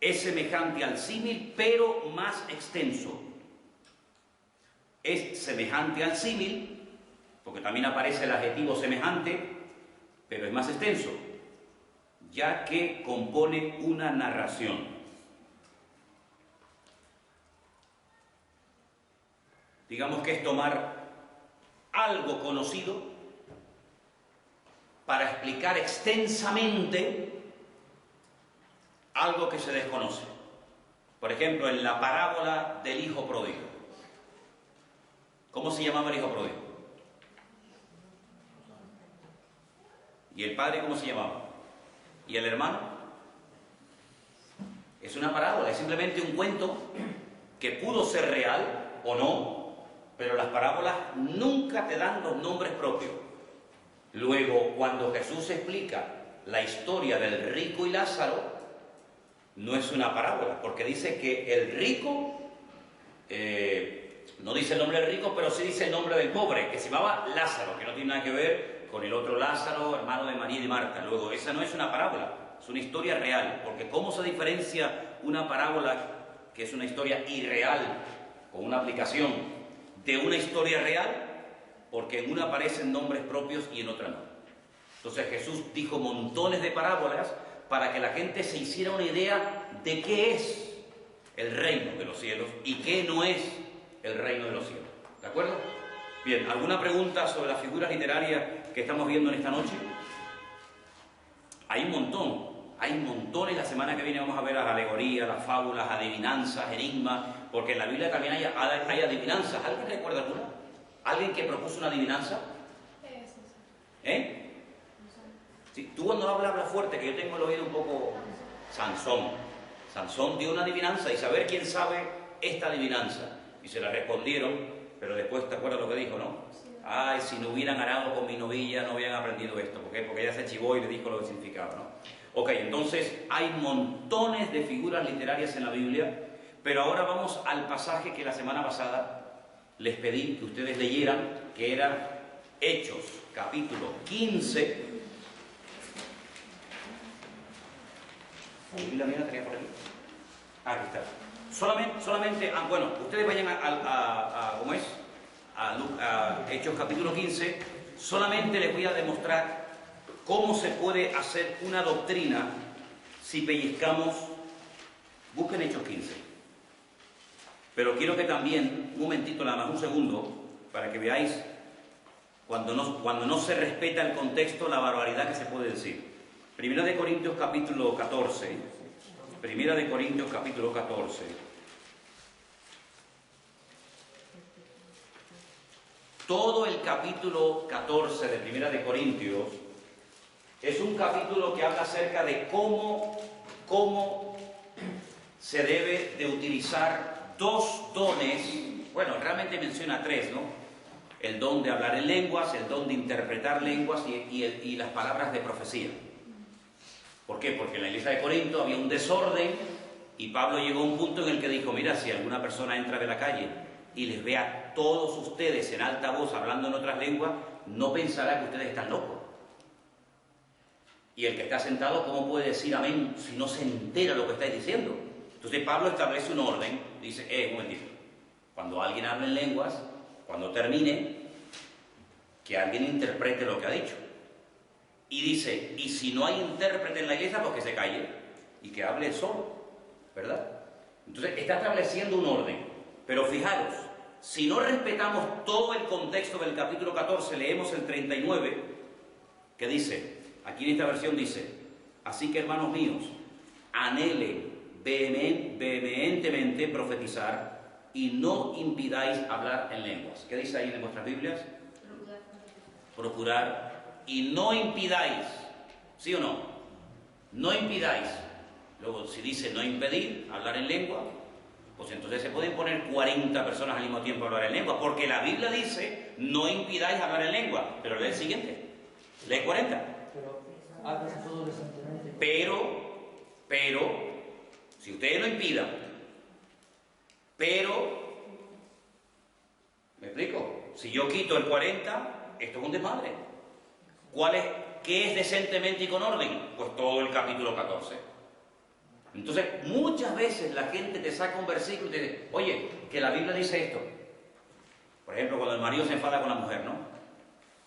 S1: Es semejante al símil, pero más extenso. Es semejante al símil, porque también aparece el adjetivo semejante, pero es más extenso, ya que compone una narración. Digamos que es tomar algo conocido para explicar extensamente algo que se desconoce. Por ejemplo, en la parábola del hijo pródigo. ¿Cómo se llamaba el hijo pródigo? ¿Y el padre cómo se llamaba? ¿Y el hermano? Es una parábola, es simplemente un cuento que pudo ser real o no, pero las parábolas nunca te dan los nombres propios. Luego, cuando Jesús explica la historia del rico y Lázaro, no es una parábola, porque dice que el rico, no dice el nombre del rico, pero sí dice el nombre del pobre, que se llamaba Lázaro, que no tiene nada que ver con el otro Lázaro, hermano de María y de Marta. Luego, esa no es una parábola, es una historia real, porque ¿cómo se diferencia una parábola, que es una historia irreal, con una aplicación, de una historia real? Porque en una aparecen nombres propios y en otra no. Entonces Jesús dijo montones de parábolas para que la gente se hiciera una idea de qué es el reino de los cielos y qué no es el reino de los cielos. ¿De acuerdo? Bien, ¿alguna pregunta sobre las figuras literarias que estamos viendo en esta noche? Hay un montón, hay montones. La semana que viene vamos a ver las alegorías, las fábulas, adivinanzas, enigmas, porque en la Biblia también hay adivinanzas. ¿Alguien recuerda alguna? ¿Alguien que propuso una adivinanza? ¿Eh? Sí, tú cuando hablas fuerte, que yo tengo el oído un poco... Sansón dio una adivinanza y saber quién sabe esta adivinanza. Y se la respondieron, pero después te acuerdas lo que dijo, ¿no? Ay, si no hubieran arado con mi novilla no hubieran aprendido esto. ¿Por qué? Porque ella se chivó y le dijo lo que significaba, ¿no? Ok, entonces hay montones de figuras literarias en la Biblia, pero ahora vamos al pasaje que la semana pasada les pedí que ustedes leyeran, que era Hechos, capítulo 15. ¿La mía la tenía por aquí? Aquí está. Solamente, bueno, ustedes vayan ¿cómo es? A Hechos capítulo 15. Solamente les voy a demostrar cómo se puede hacer una doctrina si pellizcamos. Busquen Hechos 15. Pero quiero que también, un momentito, nada más un segundo, para que veáis cuando no se respeta el contexto, la barbaridad que se puede decir. Primera de Corintios capítulo 14. Primera de Corintios capítulo 14. Todo el capítulo 14 de Primera de Corintios es un capítulo que habla acerca de cómo se debe de utilizar dos dones. Bueno, realmente menciona tres, ¿no? El don de hablar en lenguas, el don de interpretar lenguas y las palabras de profecía. ¿Por qué? Porque en la iglesia de Corinto había un desorden y Pablo llegó a un punto en el que dijo, mira, si alguna persona entra de la calle y les ve a todos ustedes en alta voz hablando en otras lenguas, no pensará que ustedes están locos. Y el que está sentado, ¿cómo puede decir amén si no se entera lo que estáis diciendo? Entonces Pablo establece un orden, dice, un momentito, cuando alguien habla en lenguas, cuando termine, que alguien interprete lo que ha dicho. Y dice, y si no hay intérprete en la iglesia, pues que se calle y que hable solo, ¿verdad? Entonces está estableciendo un orden. Pero fijaros, si no respetamos todo el contexto del capítulo 14, leemos el 39, que dice, aquí en esta versión dice, así que hermanos míos, anhelen vehementemente profetizar y no impidáis hablar en lenguas. ¿Qué dice ahí en vuestras Biblias? Procurar y no impidáis, ¿sí o no? No impidáis. Luego, si dice no impedir hablar en lengua, pues entonces se pueden poner 40 personas al mismo tiempo a hablar en lengua, porque la Biblia dice no impidáis hablar en lengua. Pero lee el siguiente, lee 40.
S2: Pero hágase todo decentemente.
S1: Pero, si ustedes no impidan, ¿me explico? Si yo quito el 40, esto es un desmadre. ¿Qué es decentemente y con orden? Pues todo el capítulo 14. Entonces, muchas veces la gente te saca un versículo y te dice, oye, que la Biblia dice esto. Por ejemplo, cuando el marido se enfada con la mujer, ¿no?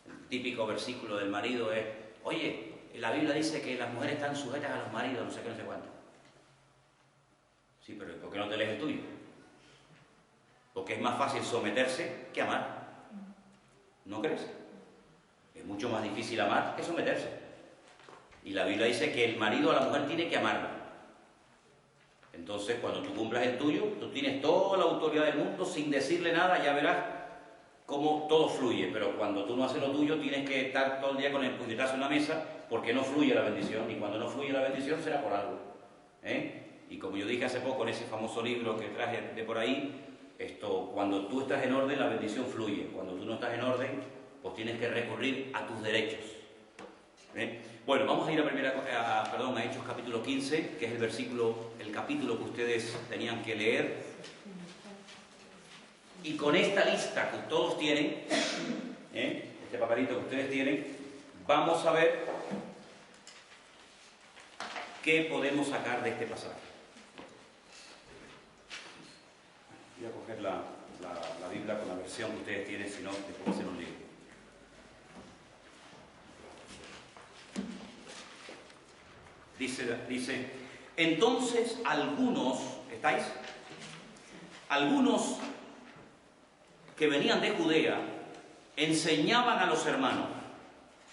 S1: El típico versículo del marido es, oye, la Biblia dice que las mujeres están sujetas a los maridos, no sé qué, no sé cuánto. Sí, pero ¿por qué no te lees el tuyo? Porque es más fácil someterse que amar. ¿No crees? Es mucho más difícil amar que someterse. Y la Biblia dice que el marido a la mujer tiene que amarla. Entonces, cuando tú cumplas el tuyo, tú tienes toda la autoridad del mundo, sin decirle nada, ya verás cómo todo fluye. Pero cuando tú no haces lo tuyo, tienes que estar todo el día con el puñetazo en la mesa, porque no fluye la bendición. Y cuando no fluye la bendición, será por algo. Y como yo dije hace poco en ese famoso libro que traje de por ahí, cuando tú estás en orden, la bendición fluye. Cuando tú no estás en orden, pues tienes que recurrir a tus derechos. Bueno, vamos a ir a Hechos capítulo 15, que es el capítulo que ustedes tenían que leer. Y con esta lista que todos tienen, este papelito que ustedes tienen, vamos a ver qué podemos sacar de este pasaje. Voy a coger la Biblia con la versión que ustedes tienen, si no, después se nos lío. Dice, entonces algunos, ¿estáis? Algunos que venían de Judea enseñaban a los hermanos,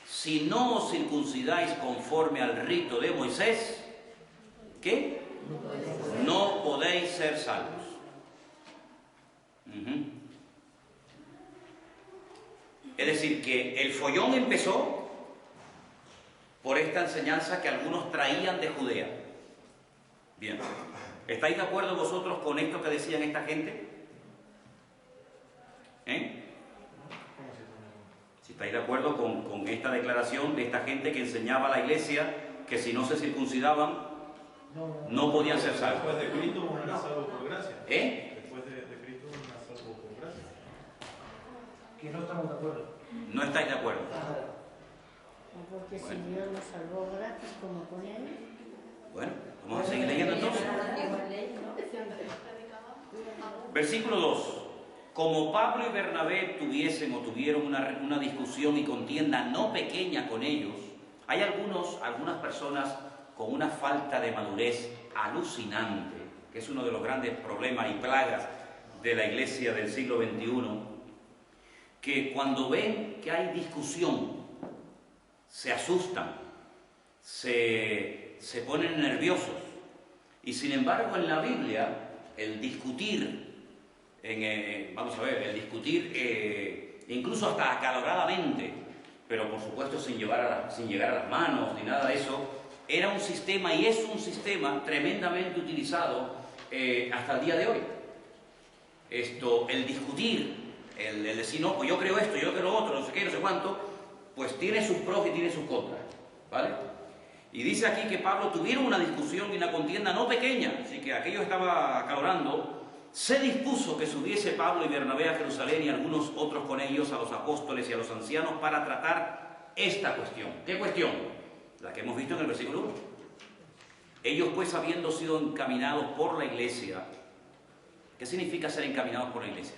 S1: si no os circuncidáis conforme al rito de Moisés, ¿qué? No podéis ser salvos. Es decir, que el follón empezó por esta enseñanza que algunos traían de Judea. Bien, ¿estáis de acuerdo vosotros con esto que decían esta gente? Si estáis de acuerdo con esta declaración de esta gente que enseñaba a la iglesia que si no se circuncidaban no podían ser salvos.
S4: Después de Cristo uno era salvo por gracia.
S1: Después
S4: de Cristo uno era salvo por gracia.
S2: Que no estamos de acuerdo.
S1: No estáis de acuerdo.
S7: Porque si Dios nos salvó gratis, como con él.
S1: Bueno, vamos a seguir leyendo entonces. Versículo 2. Como Pablo y Bernabé tuvieron una discusión y contienda no pequeña con ellos, hay algunas personas con una falta de madurez alucinante, que es uno de los grandes problemas y plagas de la iglesia del siglo XXI, que cuando ven que hay discusión, se asustan, se ponen nerviosos. Y sin embargo en la Biblia, el discutir, incluso hasta acaloradamente, pero por supuesto sin llegar a las manos ni nada de eso, era un sistema y es un sistema tremendamente utilizado hasta el día de hoy. El discutir, el decir, no, pues yo creo esto, yo creo lo otro, no sé qué, no sé cuánto, pues tiene sus pros y tiene sus contras, ¿vale? Y dice aquí que Pablo tuvieron una discusión y una contienda no pequeña, así que aquello estaba acalorando. Se dispuso que subiese Pablo y Bernabé a Jerusalén y algunos otros con ellos a los apóstoles y a los ancianos para tratar esta cuestión. ¿Qué cuestión? La que hemos visto en el versículo 1. Ellos pues habiendo sido encaminados por la iglesia, ¿qué significa ser encaminados por la iglesia?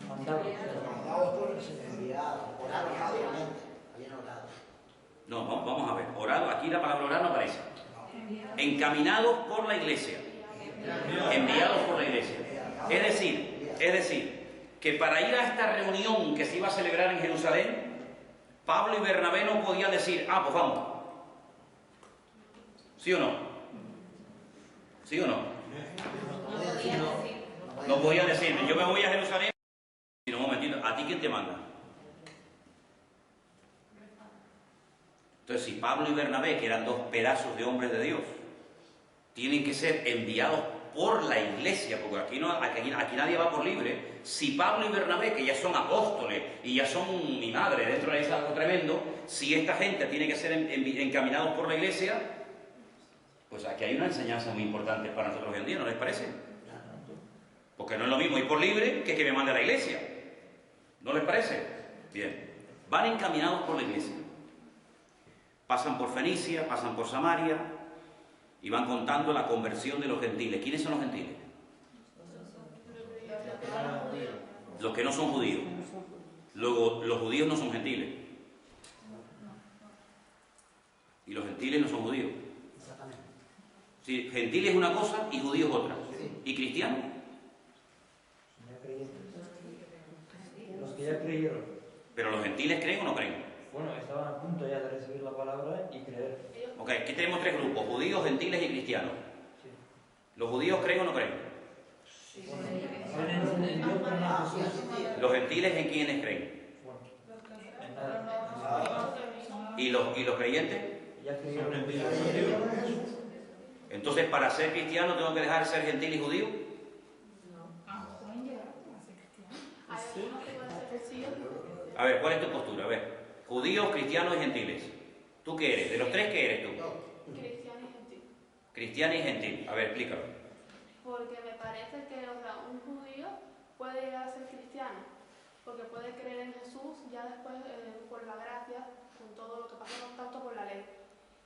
S2: Mandados por el enviado, oraron, obviamente, habían orado.
S1: No, vamos a ver. Orado, aquí la palabra orar no aparece. Encaminados por la iglesia. Enviados por la iglesia. Es decir, que para ir a esta reunión que se iba a celebrar en Jerusalén, Pablo y Bernabé no podían decir, ah, pues vamos. ¿Sí o no? ¿Sí o no? No podían decir, yo me voy a Jerusalén. Y un momentito, ¿a ti quién te manda? Entonces, si Pablo y Bernabé, que eran dos pedazos de hombres de Dios, tienen que ser enviados por la iglesia, porque aquí nadie va por libre. Si Pablo y Bernabé, que ya son apóstoles y ya son mi madre dentro de ese algo tremendo, si esta gente tiene que ser encaminados por la iglesia, pues aquí hay una enseñanza muy importante para nosotros hoy en día, ¿no les parece? Porque no es lo mismo ir por libre que me mande a la iglesia. ¿No les parece? Bien. Van encaminados por la iglesia. Pasan por Fenicia, pasan por Samaria y van contando la conversión de los gentiles. ¿Quiénes son los gentiles? Los que no son judíos. Luego, los judíos no son gentiles. Y los gentiles no son judíos. Sí, gentiles es una cosa y judíos otra. ¿Y cristianos?
S2: Los que ya creyeron.
S1: ¿Pero los gentiles creen o no creen?
S2: Bueno, estaban a punto ya de recibir la palabra y creer.
S1: Ok, aquí tenemos tres grupos, judíos, gentiles y cristianos.
S2: Sí.
S1: ¿Los judíos creen o no creen?
S2: Bueno, creen en Dios, creen en Jesús.
S1: ¿Los gentiles en quiénes creen?
S2: Bueno, en nada.
S1: ¿Y los creyentes?
S2: Ya creyeron en Dios.
S1: Entonces, para ser cristiano, ¿tengo que dejar de ser gentil y judío? A ver, ¿cuál es tu postura? A ver, judíos, cristianos y gentiles. ¿Tú qué eres? ¿De los tres qué eres tú?
S6: Cristiano y gentil.
S1: Cristiano y gentil. A ver, explícalo.
S6: Porque me parece que, o sea, un judío puede llegar a ser cristiano, porque puede creer en Jesús ya después por la gracia, con todo lo que pasa, no tanto por la ley.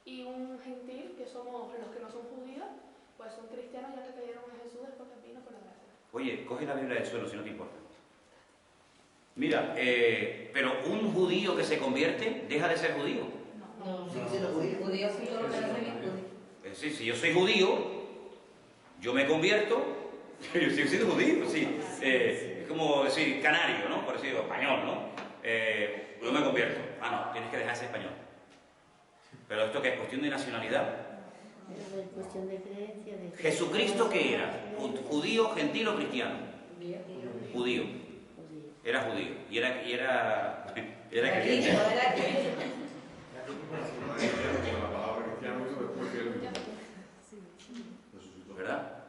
S6: Y un gentil, que somos los que no son judíos, pues son cristianos ya que creyeron en Jesús después que vino por la gracia.
S1: Oye, coge la Biblia del suelo si no te importa. Mira, pero un judío que se convierte deja de ser judío.
S8: No, sigue siendo judío. Judío sí, todo lo que hace bien judío.
S1: Es decir, si yo soy judío, yo me convierto, yo sigo siendo judío, sí. Es como decir canario, ¿no? Por decir español, ¿no? Yo me convierto. Ah, no, tienes que dejar de ser español. Pero esto que es cuestión de nacionalidad.
S7: Es cuestión de creencia.
S1: ¿Jesucristo qué era? ¿Judío, gentil o cristiano? Judío. Era judío. Y era creyente. ¿Verdad?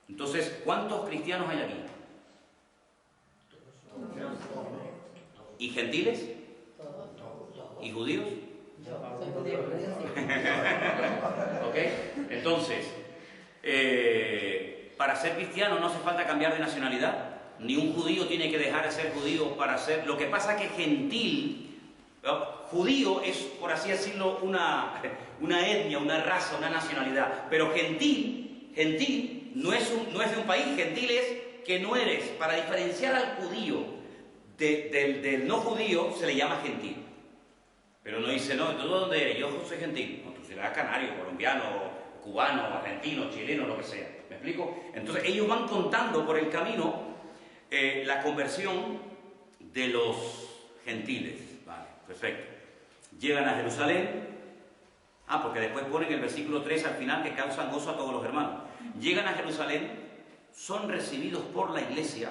S1: Entonces, ¿cuántos cristianos hay aquí? ¿Y gentiles? ¿Y judíos? ¿Ok? Entonces, para ser cristiano no hace falta cambiar de nacionalidad. Ni un judío tiene que dejar de ser judío para ser... Lo que pasa es que gentil, judío es, por así decirlo, una etnia, una raza, una nacionalidad. Pero gentil no es de un país, gentil es que no eres. Para diferenciar al judío del no judío se le llama gentil. Pero no dice, no, ¿tú dónde eres? Yo soy gentil. No, tú serás canario, colombiano, cubano, argentino, chileno, lo que sea. ¿Me explico? Entonces ellos van contando por el camino la conversión de los gentiles. Vale, perfecto. Llegan a Jerusalén. Porque después ponen el versículo 3 al final, que causan gozo a todos los hermanos. Llegan a Jerusalén, son recibidos por la iglesia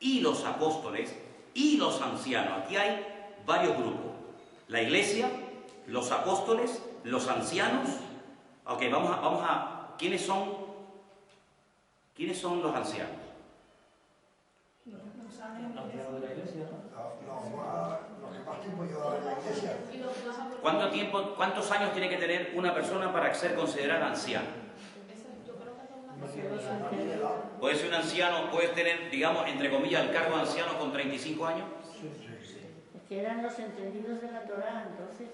S1: y los apóstoles y los ancianos. Aquí hay varios grupos. La iglesia, los apóstoles, los ancianos. Ok, vamos a ¿quiénes son los ancianos?
S2: Ancianos de la iglesia,
S1: ¿no? ¿Cuántos años tiene que tener una persona para ser considerada anciana? Puede ser un anciano, puede tener, digamos, entre comillas, el cargo de anciano con 35 años.
S7: Es que eran los entendidos de la Torá, entonces...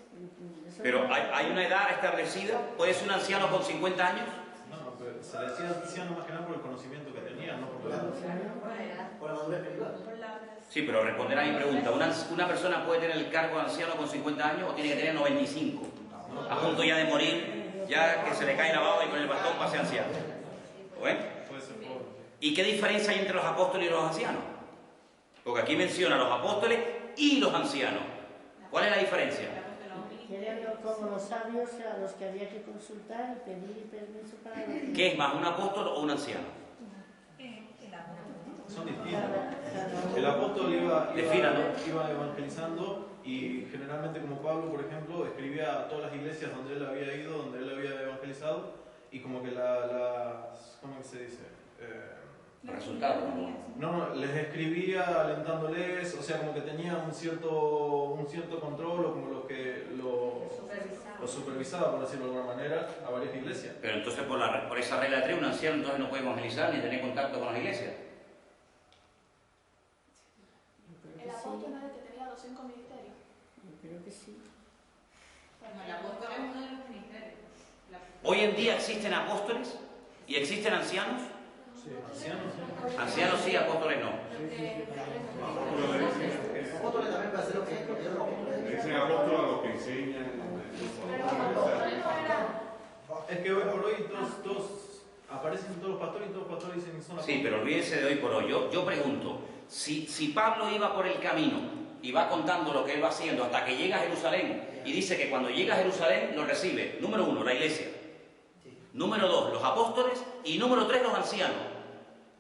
S1: Pero hay una edad establecida. ¿Puede ser un anciano con 50 años?
S4: se le decía anciano más que nada por el conocimiento que tenía, no por la edad.
S8: Por la madurez espiritual.
S1: Sí, pero responder a mi pregunta, ¿una persona puede tener el cargo de anciano con 50 años o tiene que tener 95? A punto ya de morir, ya que se le cae la baba y con el bastón pase anciano. ¿Bueno?
S4: Puede ser pobre.
S1: ¿Y qué diferencia hay entre los apóstoles y los ancianos? Porque aquí menciona a los apóstoles y los ancianos. ¿Cuál es la diferencia?
S7: Que eran como los sabios a los que había que consultar y pedir permiso para...
S1: ¿Qué es más, un apóstol o un anciano?
S4: Son distintos. El apóstol iba
S1: Defínalo.
S4: evangelizando y generalmente, como Pablo, por ejemplo, escribía a todas las iglesias donde él había ido, donde él había evangelizado, y como que ¿cómo que se dice?
S1: Los resultados.
S4: No, les escribía alentándoles, o sea, como que tenía un cierto control, o como lo supervisaba, por decirlo de alguna manera, a varias iglesias.
S1: Pero entonces por esa regla de 3, un anciano entonces no puede evangelizar ni tener contacto con las iglesias.
S6: El apóstol no es el que tenía los 5 ministerios.
S7: Yo creo que sí.
S3: Bueno, el apóstol es uno de los ministerios.
S1: Hoy en día existen apóstoles y existen ancianos.
S4: Sí, ancianos.
S1: Ancianos sí, apóstoles no.
S8: Apóstoles también va a ser lo que
S9: Dicen apóstoles a los que enseñan.
S4: Es que hoy por hoy todos aparecen todos los pastores y todos los pastores dicen que son
S1: Sí, pero olvídense de hoy por hoy. Yo pregunto, si Pablo iba por el camino y va contando lo que él va haciendo hasta que llega a Jerusalén y dice que cuando llega a Jerusalén lo recibe, número 1, la iglesia. Número 2, los apóstoles. Y número 3, los ancianos.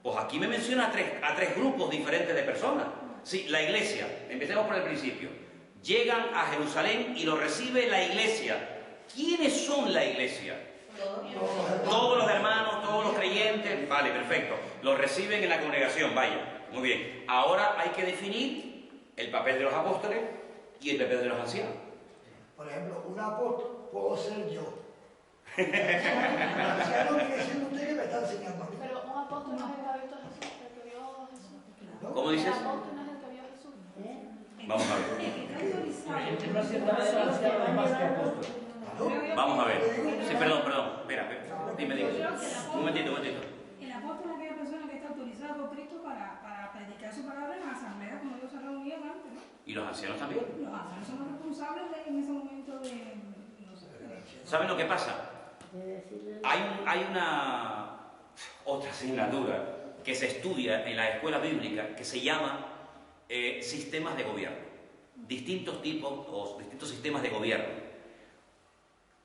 S1: Pues aquí me menciona a tres grupos diferentes de personas. Sí, la iglesia. Empecemos por el principio. Llegan a Jerusalén y lo recibe la iglesia. ¿Quiénes son la iglesia? Todos los hermanos, todos los creyentes. Vale, perfecto. Los reciben en la congregación, vaya. Muy bien. Ahora hay que definir el papel de los apóstoles y el papel de los ancianos.
S10: Por ejemplo, un apóstol puedo ser yo. Anciano quiere decir usted que me está enseñando a mí.
S6: Pero un apóstol no es el que ha visto a Jesús, el que vio a Jesús.
S1: ¿Cómo dices?
S6: El apóstol no es el que vio a Jesús.
S1: Vamos a ver.
S2: No siempre es anciano es más que apóstol.
S1: Vamos a ver. Sí, perdón. Espera. Dime. Un momentito.
S11: El apóstol es aquella persona que está autorizada por Cristo para predicar su palabra en la asamblea, como ellos se reunían antes, ¿no?
S1: ¿Y los ancianos también?
S11: Los ancianos son los responsables en ese momento de...
S1: ¿Saben lo que pasa? Hay una otra asignatura que se estudia en la escuela bíblica que se llama sistemas de gobierno. Distintos tipos o distintos sistemas de gobierno.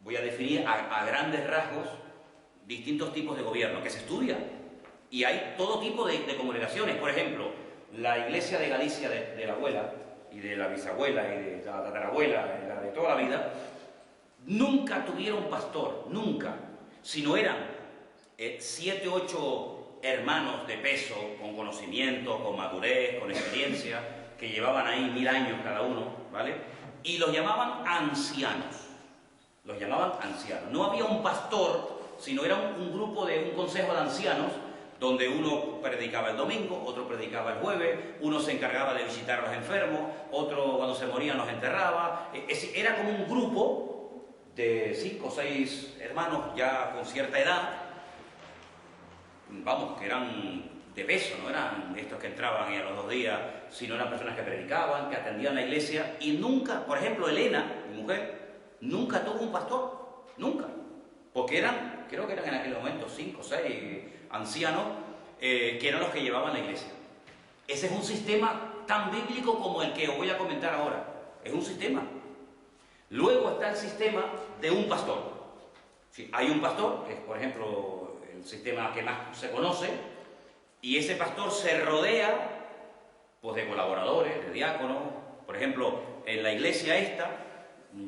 S1: Voy a definir a grandes rasgos distintos tipos de gobierno que se estudian. Y hay todo tipo de congregaciones. Por ejemplo, la iglesia de Galicia de la abuela y de la bisabuela y de la tatarabuela, la de toda la vida, nunca tuvieron pastor, nunca, sino eran 7 u 8 hermanos de peso, con conocimiento, con madurez, con experiencia, que llevaban ahí 1000 años cada uno, ¿vale? Y los llamaban ancianos, no había un pastor, sino era un grupo de un consejo de ancianos, donde uno predicaba el domingo, otro predicaba el jueves, uno se encargaba de visitar a los enfermos, otro cuando se morían los enterraba, era como un grupo de 5 o 6 hermanos ya con cierta edad, vamos, que eran de peso, no eran estos que entraban y a los 2 días, sino eran personas que predicaban, que atendían la iglesia, y nunca, por ejemplo, Elena, mi mujer, nunca tuvo un pastor, nunca, porque creo que eran en aquel momento 5 o 6 ancianos, que eran los que llevaban la iglesia. Ese es un sistema tan bíblico como el que os voy a comentar ahora, es un sistema. Luego está el sistema de un pastor. Sí, hay un pastor, que es por ejemplo el sistema que más se conoce, y ese pastor se rodea pues, de colaboradores, de diáconos. Por ejemplo, en la iglesia esta,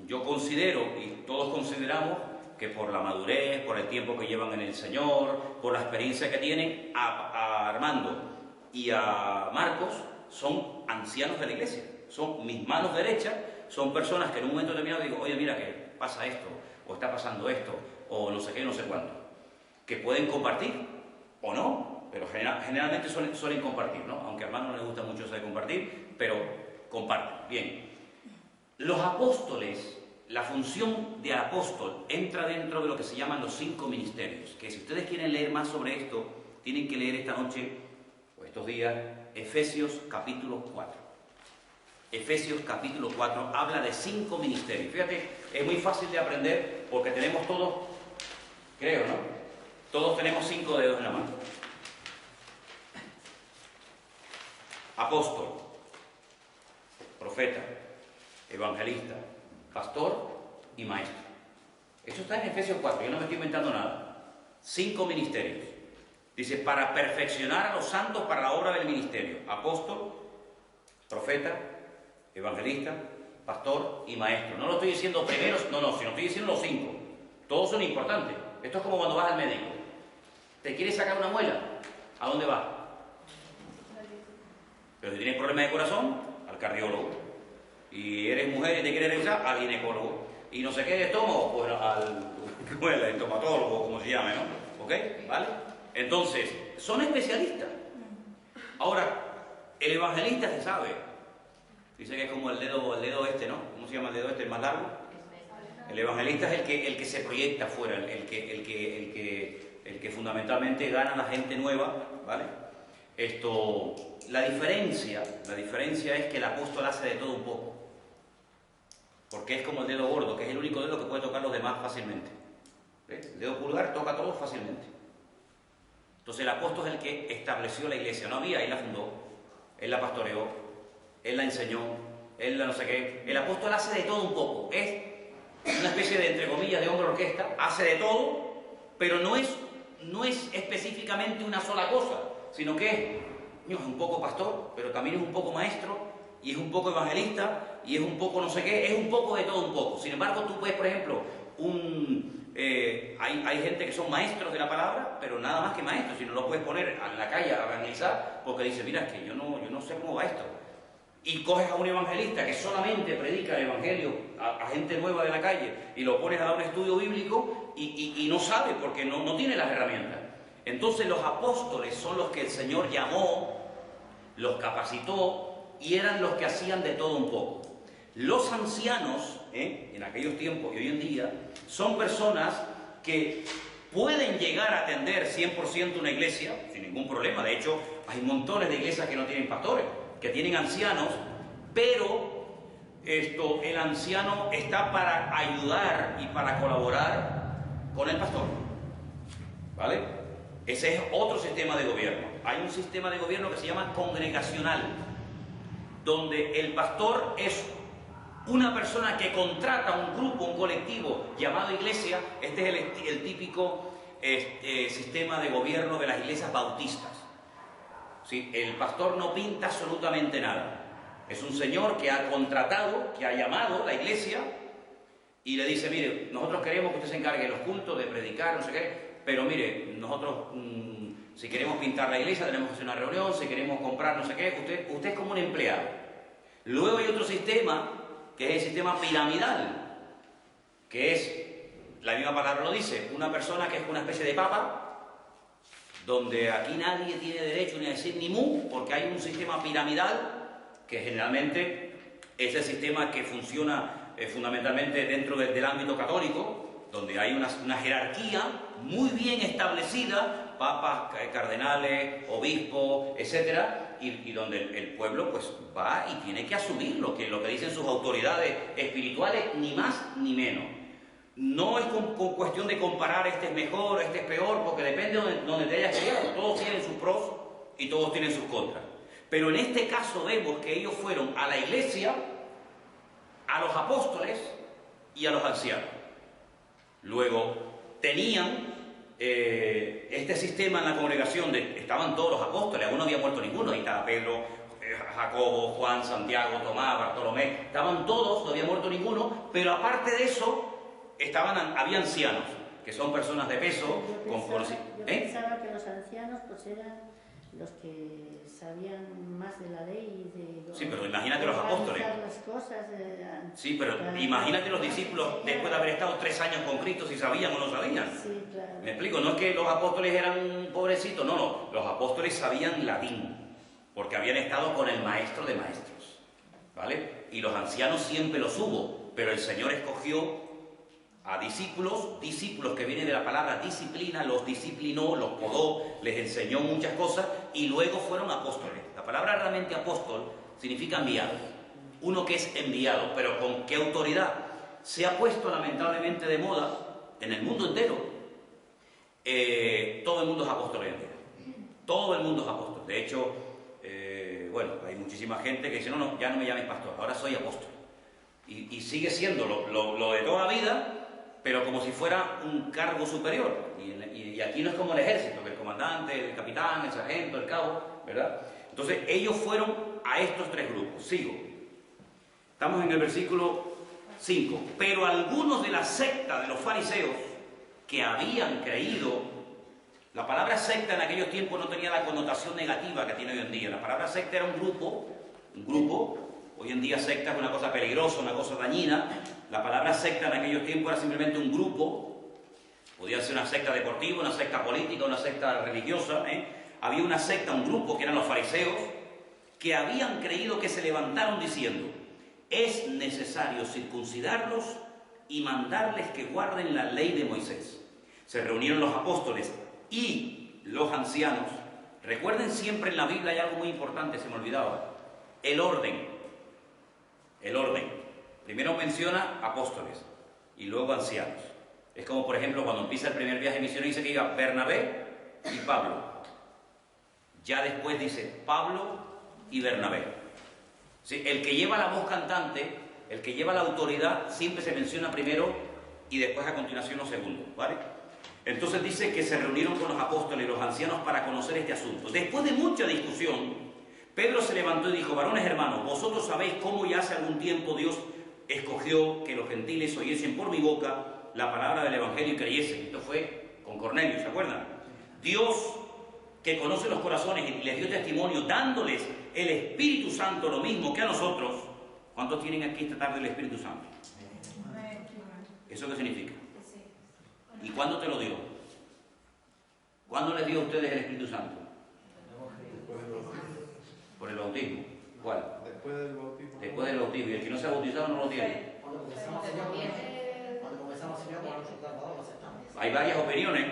S1: yo considero, y todos consideramos, que por la madurez, por el tiempo que llevan en el Señor, por la experiencia que tienen, a Armando y a Marcos son ancianos de la iglesia, son mis manos derechas. Son personas que en un momento determinado digo, oye, mira que pasa esto, o está pasando esto, o no sé qué, no sé cuánto. Que pueden compartir, o no, pero generalmente suelen compartir, ¿no? Aunque a hermanos no les gusta mucho eso de compartir, pero comparten. Bien. Los apóstoles la función de apóstol entra dentro de lo que se llaman los 5 ministerios, que si ustedes quieren leer más sobre esto, tienen que leer esta noche, o estos días, Efesios capítulo 4. Efesios capítulo 4 habla de 5 ministerios. Fíjate, es muy fácil de aprender porque tenemos todos, creo, ¿no? Todos tenemos 5 dedos en la mano. Apóstol, profeta, evangelista, pastor y maestro. Eso está en Efesios 4, yo no me estoy inventando nada. 5 ministerios. Dice, para perfeccionar a los santos para la obra del ministerio. Apóstol, profeta, evangelista, pastor y maestro. No lo estoy diciendo primero, no, sino estoy diciendo los 5. Todos son importantes. Esto es como cuando vas al médico. ¿Te quieres sacar una muela? ¿A dónde vas? Pero si tienes problemas de corazón, al cardiólogo. Y eres mujer y te quieres revisar, al ginecólogo. Y no sé qué de estómago, pues al estomatólogo, como se llame, ¿no? ¿Ok? ¿Vale? Entonces, son especialistas. Ahora, el evangelista se sabe. Dice que es como el dedo este, ¿no? ¿Cómo se llama el dedo este, el más largo? El evangelista es el que se proyecta afuera, el que fundamentalmente gana a la gente nueva, ¿vale? La diferencia es que el apóstol hace de todo un poco. Porque es como el dedo gordo, que es el único dedo que puede tocar los demás fácilmente. ¿Ves? El dedo pulgar toca a todos fácilmente. Entonces el apóstol es el que estableció la iglesia. No había, él la fundó, él la pastoreó, él la enseñó, él la no sé qué. El apóstol hace de todo un poco. Es una especie de, entre comillas, de hombre orquesta, hace de todo, pero no es específicamente una sola cosa, sino que es un poco pastor, pero también es un poco maestro, y es un poco evangelista, y es un poco no sé qué, es un poco de todo un poco. Sin embargo, tú puedes, por ejemplo, hay gente que son maestros de la palabra, pero nada más que maestros, si no lo puedes poner en la calle a evangelizar, porque dice, mira, es que yo no sé cómo va esto. Y coges a un evangelista que solamente predica el evangelio a gente nueva de la calle y lo pones a dar un estudio bíblico y no sabe porque no tiene las herramientas. Entonces los apóstoles son los que el Señor llamó, los capacitó y eran los que hacían de todo un poco. Los ancianos, en aquellos tiempos y hoy en día, son personas que pueden llegar a atender 100% una iglesia sin ningún problema. De hecho, hay montones de iglesias que no tienen pastores, que tienen ancianos, pero el anciano está para ayudar y para colaborar con el pastor, ¿vale? Ese es otro sistema de gobierno. Hay un sistema de gobierno que se llama congregacional, donde el pastor es una persona que contrata un grupo, un colectivo llamado iglesia. Este es el típico sistema de gobierno de las iglesias bautistas. ¿Sí? El pastor no pinta absolutamente nada. Es un señor que ha contratado, que ha llamado a la iglesia y le dice, mire, nosotros queremos que usted se encargue de los cultos, de predicar, no sé qué, pero mire, nosotros si queremos pintar la iglesia tenemos que hacer una reunión, si queremos comprar no sé qué, usted es como un empleado. Luego hay otro sistema, que es el sistema piramidal, que es, la misma palabra lo dice, una persona que es una especie de papa, donde aquí nadie tiene derecho ni a decir ni mu, porque hay un sistema piramidal que generalmente es el sistema que funciona fundamentalmente dentro del ámbito católico, donde hay una jerarquía muy bien establecida, papas, cardenales, obispos, etcétera, y donde el pueblo pues va y tiene que asumir lo que dicen sus autoridades espirituales, ni más ni menos. No es con cuestión de comparar este es mejor, este es peor, porque depende de donde te hayas criado. Todos tienen sus pros y todos tienen sus contras. Pero en este caso vemos que ellos fueron a la iglesia, a los apóstoles y a los ancianos. Luego tenían este sistema en la congregación, estaban todos los apóstoles, aún no había muerto ninguno, ahí estaba Pedro, Jacobo, Juan, Santiago, Tomás, Bartolomé, estaban todos, no había muerto ninguno, pero aparte de eso, había ancianos, que son personas de peso,
S7: yo pensaba que los ancianos pues eran los que sabían más de la ley y de
S1: sí, pero imagínate los apóstoles.
S7: Las cosas,
S1: sí, pero imagínate los discípulos después de haber estado 3 años con Cristo, si sabían o no sabían.
S7: Sí, claro.
S1: Me explico, no es que los apóstoles eran pobrecitos, no, los apóstoles sabían latín, porque habían estado con el maestro de maestros, ¿vale? Y los ancianos siempre los hubo, pero el Señor escogió a discípulos que vienen de la palabra disciplina, los disciplinó, los podó, les enseñó muchas cosas y luego fueron apóstoles. La palabra realmente apóstol significa enviado, uno que es enviado, pero ¿con qué autoridad? Se ha puesto lamentablemente de moda en el mundo entero. Todo el mundo es apóstol hoy en día. Todo el mundo es apóstol. De hecho, bueno, hay muchísima gente que dice, no, ya no me llames pastor, ahora soy apóstol. Y sigue siendo lo de toda la vida, pero como si fuera un cargo superior. Y aquí no es como el ejército, que el comandante, el capitán, el sargento, el cabo, ¿verdad? Entonces, ellos fueron a estos tres grupos. Sigo. Estamos en el versículo 5. Pero algunos de la secta de los fariseos que habían creído, la palabra secta en aquellos tiempos no tenía la connotación negativa que tiene hoy en día. La palabra secta era un grupo. Hoy en día secta es una cosa peligrosa, una cosa dañina. La palabra secta en aquellos tiempos era simplemente un grupo. Podía ser una secta deportiva, una secta política, una secta religiosa. Había una secta, un grupo que eran los fariseos, que habían creído, que se levantaron diciendo: es necesario circuncidarlos y mandarles que guarden la ley de Moisés. Se reunieron los apóstoles y los ancianos. Recuerden, siempre en la Biblia hay algo muy importante, se me olvidaba: el orden. El orden. Primero menciona apóstoles y luego ancianos. Es como, por ejemplo, cuando empieza el primer viaje misionero dice que iba Bernabé y Pablo. Ya después dice Pablo y Bernabé. ¿Sí? El que lleva la voz cantante, el que lleva la autoridad, siempre se menciona primero y después a continuación los segundos, ¿vale? Entonces dice que se reunieron con los apóstoles y los ancianos para conocer este asunto. Después de mucha discusión, Pedro se levantó y dijo: varones hermanos, vosotros sabéis cómo ya hace algún tiempo Dios escogió que los gentiles oyesen por mi boca la palabra del Evangelio y creyesen. Esto fue con Cornelio, ¿se acuerdan? Dios, que conoce los corazones, y les dio testimonio dándoles el Espíritu Santo, lo mismo que a nosotros. ¿Cuántos tienen aquí esta tarde el Espíritu Santo? ¿Eso qué significa? ¿Y cuándo te lo dio? ¿Cuándo les dio a ustedes el Espíritu Santo? Por el bautismo. ¿Cuál?
S4: Después del bautismo.
S1: Después del bautismo. Y el que no se ha bautizado no lo tiene.
S8: Cuando comenzamos a Señor, con nuestro Salvador lo aceptamos.
S1: Hay varias opiniones.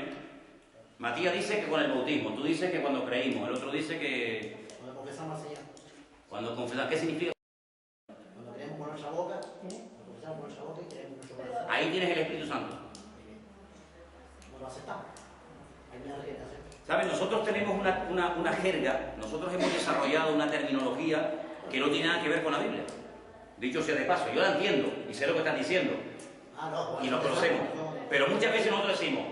S1: Matías dice que con el bautismo. Tú dices que cuando creímos. El otro dice que...
S8: Cuando confesamos al Señor.
S1: Cuando confesamos. ¿Qué significa?
S8: Cuando creemos con nuestra boca. Cuando confesamos con nuestra boca y creemos con nuestro corazón.
S1: Ahí tienes el Espíritu Santo.
S8: No lo aceptamos. Hay una regla.
S1: ¿Saben? Nosotros tenemos una jerga, nosotros hemos desarrollado una terminología que no tiene nada que ver con la Biblia. Dicho sea de paso, yo la entiendo y sé lo que están diciendo y lo conocemos. Pero muchas veces nosotros decimos: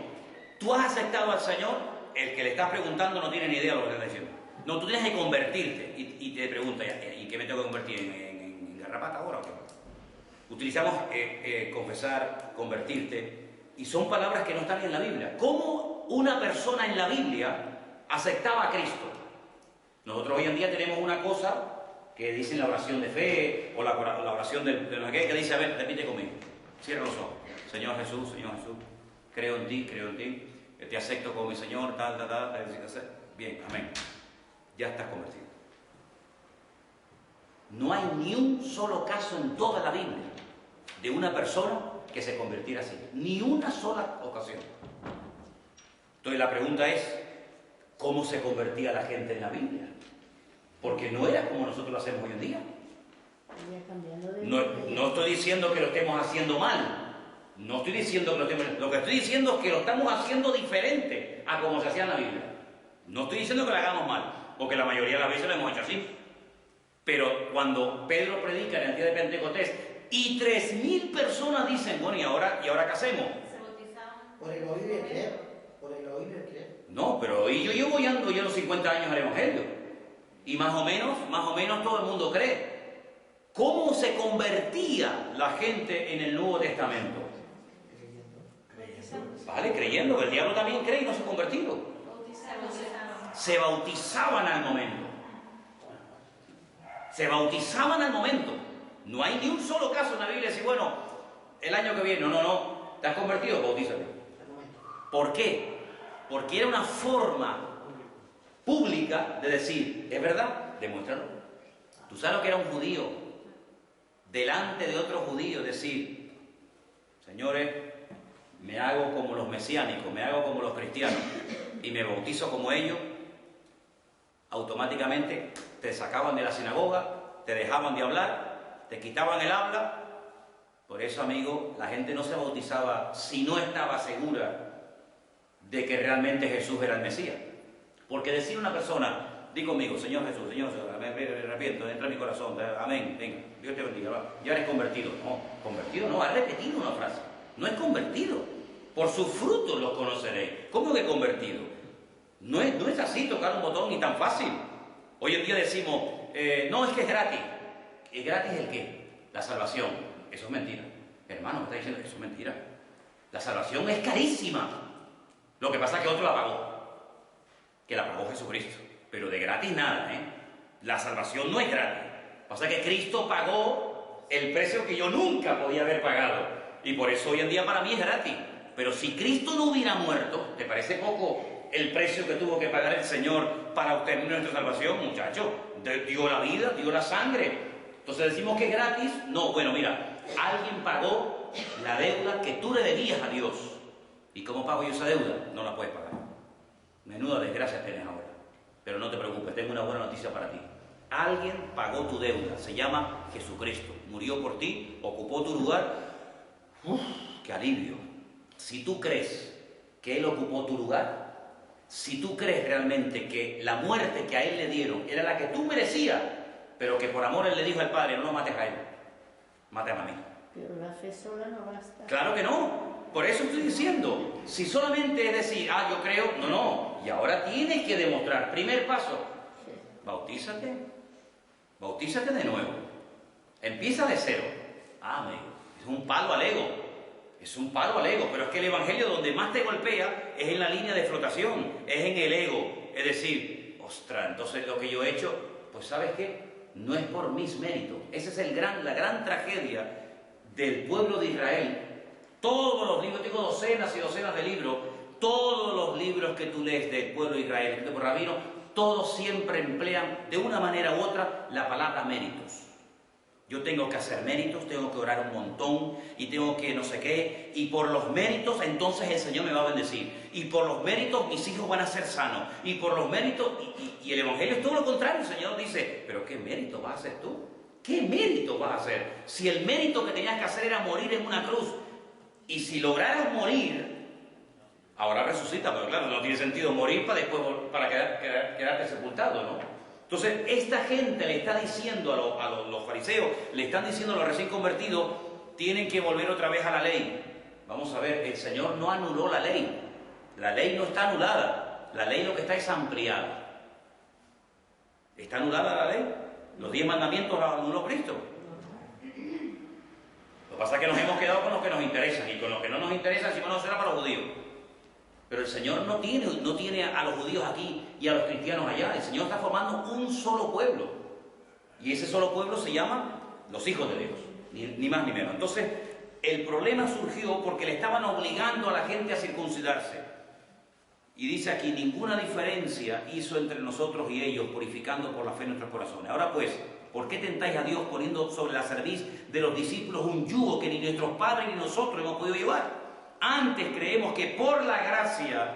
S1: ¿tú has aceptado al Señor? El que le estás preguntando no tiene ni idea de lo que está diciendo. No, tú tienes que convertirte y te pregunta: ¿y qué me tengo que convertir? ¿En garrapata ahora o qué? Utilizamos confesar, convertirte, y son palabras que no están en la Biblia. ¿Cómo una persona en la Biblia aceptaba a Cristo? Nosotros hoy en día tenemos una cosa que dicen la oración de fe o la oración de no sé qué, que dice: a ver, repite conmigo, cierra los ojos. Señor Jesús, creo en ti, te acepto como mi Señor, tal. Bien, amén. Ya estás convertido. No hay ni un solo caso en toda la Biblia de una persona que se convirtiera así. Ni una sola ocasión. Entonces la pregunta es: ¿cómo se convertía la gente en la Biblia? Porque no era como nosotros lo hacemos hoy en día. No estoy diciendo que lo estemos haciendo mal. No estoy diciendo que lo estemos... Lo que estoy diciendo es que lo estamos haciendo diferente a como se hacía en la Biblia. No estoy diciendo que lo hagamos mal, porque la mayoría de las veces lo hemos hecho así. Pero cuando Pedro predica en el día de Pentecostés y 3.000 personas dicen: bueno, ¿y ahora qué hacemos?
S3: Se bautizaban.
S8: Por el oír y el creer. Por el oír y el creer.
S1: No, pero yo llevo ya los 50 años al Evangelio. Y más o menos todo el mundo cree. ¿Cómo se convertía la gente en el Nuevo Testamento? Vale, creyendo. El diablo también cree y no se ha convertido. Se bautizaban al momento. Se bautizaban al momento. No hay ni un solo caso en la Biblia de decir: bueno, el año que viene, no, ¿te has convertido? Bautízate. ¿Por qué? Porque era una forma pública de decir: ¿es verdad? Demuéstralo. ¿Tú sabes lo que era un judío delante de otros judíos, decir, señores, me hago como los mesiánicos, me hago como los cristianos y me bautizo como ellos, automáticamente te sacaban de la sinagoga, te dejaban de hablar, te quitaban el habla. Por eso, amigo, la gente no se bautizaba si no estaba segura de que realmente Jesús era el Mesías. Porque decir a una persona, di conmigo, Señor Jesús, me arrepiento, entra en mi corazón, amén, venga, Dios te bendiga, ya eres convertido. No, convertido no, ha repetido una frase, no es convertido. Por sus frutos los conoceréis. ¿Cómo que convertido? No es así tocar un botón ni tan fácil. Hoy en día decimos, no, es que es gratis. ¿Es gratis el qué? La salvación. Eso es mentira. Hermano, me está diciendo que eso es mentira. La salvación es carísima. Lo que pasa es que otro la pagó. Que la pagó Jesucristo. Pero de gratis nada, ¿eh? La salvación no es gratis. Pasa que Cristo pagó el precio que yo nunca podía haber pagado. Y por eso hoy en día para mí es gratis. Pero si Cristo no hubiera muerto, ¿te parece poco el precio que tuvo que pagar el Señor para obtener nuestra salvación, muchachos? Dio la vida, dio la sangre. Entonces decimos que es gratis. No, bueno, mira, alguien pagó la deuda que tú le debías a Dios. ¿Y cómo pago yo esa deuda? No la puedes pagar. Menuda desgracia tienes ahora. Pero no te preocupes, tengo una buena noticia para ti. Alguien pagó tu deuda, se llama Jesucristo. Murió por ti, ocupó tu lugar. ¡Uf! ¡Qué alivio! Si tú crees que Él ocupó tu lugar, si tú crees realmente que la muerte que a Él le dieron era la que tú merecías, pero que por amor Él le dijo al Padre, no lo mates a Él, mátame a mí.
S7: Pero la fe sola no basta.
S1: Claro que no. Por eso estoy diciendo, si solamente es decir, yo creo, no. Y ahora tienes que demostrar. Primer paso, bautízate. Bautízate de nuevo. Empieza de cero. Amén. Es un palo al ego. Es un palo al ego, pero es que el Evangelio donde más te golpea es en la línea de flotación, es en el ego. Es decir, ostras, entonces lo que yo he hecho, pues ¿sabes qué? No es por mis méritos. Esa es la gran tragedia del pueblo de Israel. Todos los libros, tengo docenas y docenas de libros, todos los libros que tú lees del pueblo de Israel, escritos por rabinos, todos siempre emplean de una manera u otra la palabra méritos. Yo tengo que hacer méritos, tengo que orar un montón y tengo que no sé qué. Y por los méritos entonces el Señor me va a bendecir. Y por los méritos mis hijos van a ser sanos. Y por los méritos... Y el Evangelio es todo lo contrario. El Señor dice, ¿pero qué mérito vas a hacer tú? ¿Qué mérito vas a hacer? Si el mérito que tenías que hacer era morir en una cruz. Y si lograras morir, ahora resucita. Pero claro, no tiene sentido morir para después quedarte sepultado, ¿no? Entonces, esta gente le está diciendo a los fariseos, le están diciendo a los recién convertidos, tienen que volver otra vez a la ley. Vamos a ver, el Señor no anuló la ley. La ley no está anulada. La ley lo que está es ampliada. ¿Está anulada la ley? Los 10 mandamientos los anuló Cristo. Lo que pasa es que nos hemos quedado con los que nos interesan y con los que no nos interesan, si no será para los judíos. Pero el Señor no tiene a los judíos aquí y a los cristianos allá. El Señor está formando un solo pueblo. Y ese solo pueblo se llama los hijos de Dios. Ni más ni menos. Entonces, el problema surgió porque le estaban obligando a la gente a circuncidarse. Y dice aquí, ninguna diferencia hizo entre nosotros y ellos, purificando por la fe nuestros corazones. Ahora pues, ¿por qué tentáis a Dios poniendo sobre la cerviz de los discípulos un yugo que ni nuestros padres ni nosotros hemos podido llevar? Antes creemos que por la gracia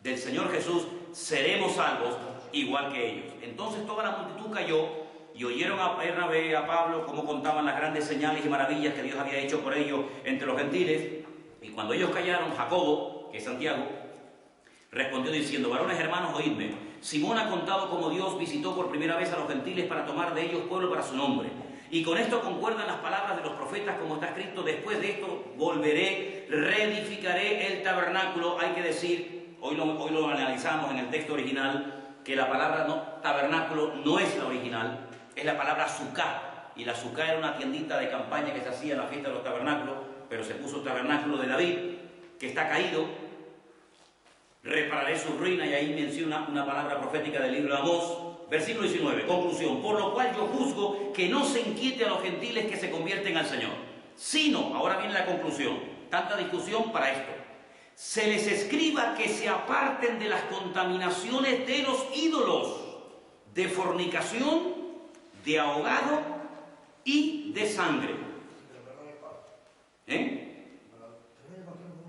S1: del Señor Jesús seremos salvos igual que ellos. Entonces toda la multitud cayó y oyeron a Bernabé, a Pablo, cómo contaban las grandes señales y maravillas que Dios había hecho por ellos entre los gentiles. Y cuando ellos callaron, Jacobo, que es Santiago, respondió diciendo, varones hermanos, oídme. Simón ha contado cómo Dios visitó por primera vez a los gentiles para tomar de ellos pueblo para su nombre. Y con esto concuerdan las palabras de los profetas, como está escrito, después de esto volveré, reedificaré el tabernáculo. Hay que decir, hoy lo analizamos en el texto original, que la palabra tabernáculo no es la original, es la palabra sucá. Y la sucá era una tiendita de campaña que se hacía en la fiesta de los tabernáculos, pero se puso tabernáculo de David, que está caído. Repararé su ruina, y ahí menciona una palabra profética del libro de Amós. Versículo 19, conclusión, por lo cual yo juzgo que no se inquiete a los gentiles que se convierten al Señor, sino, ahora viene la conclusión, tanta discusión para esto, se les escriba que se aparten de las contaminaciones de los ídolos, de fornicación, de ahogado y de sangre.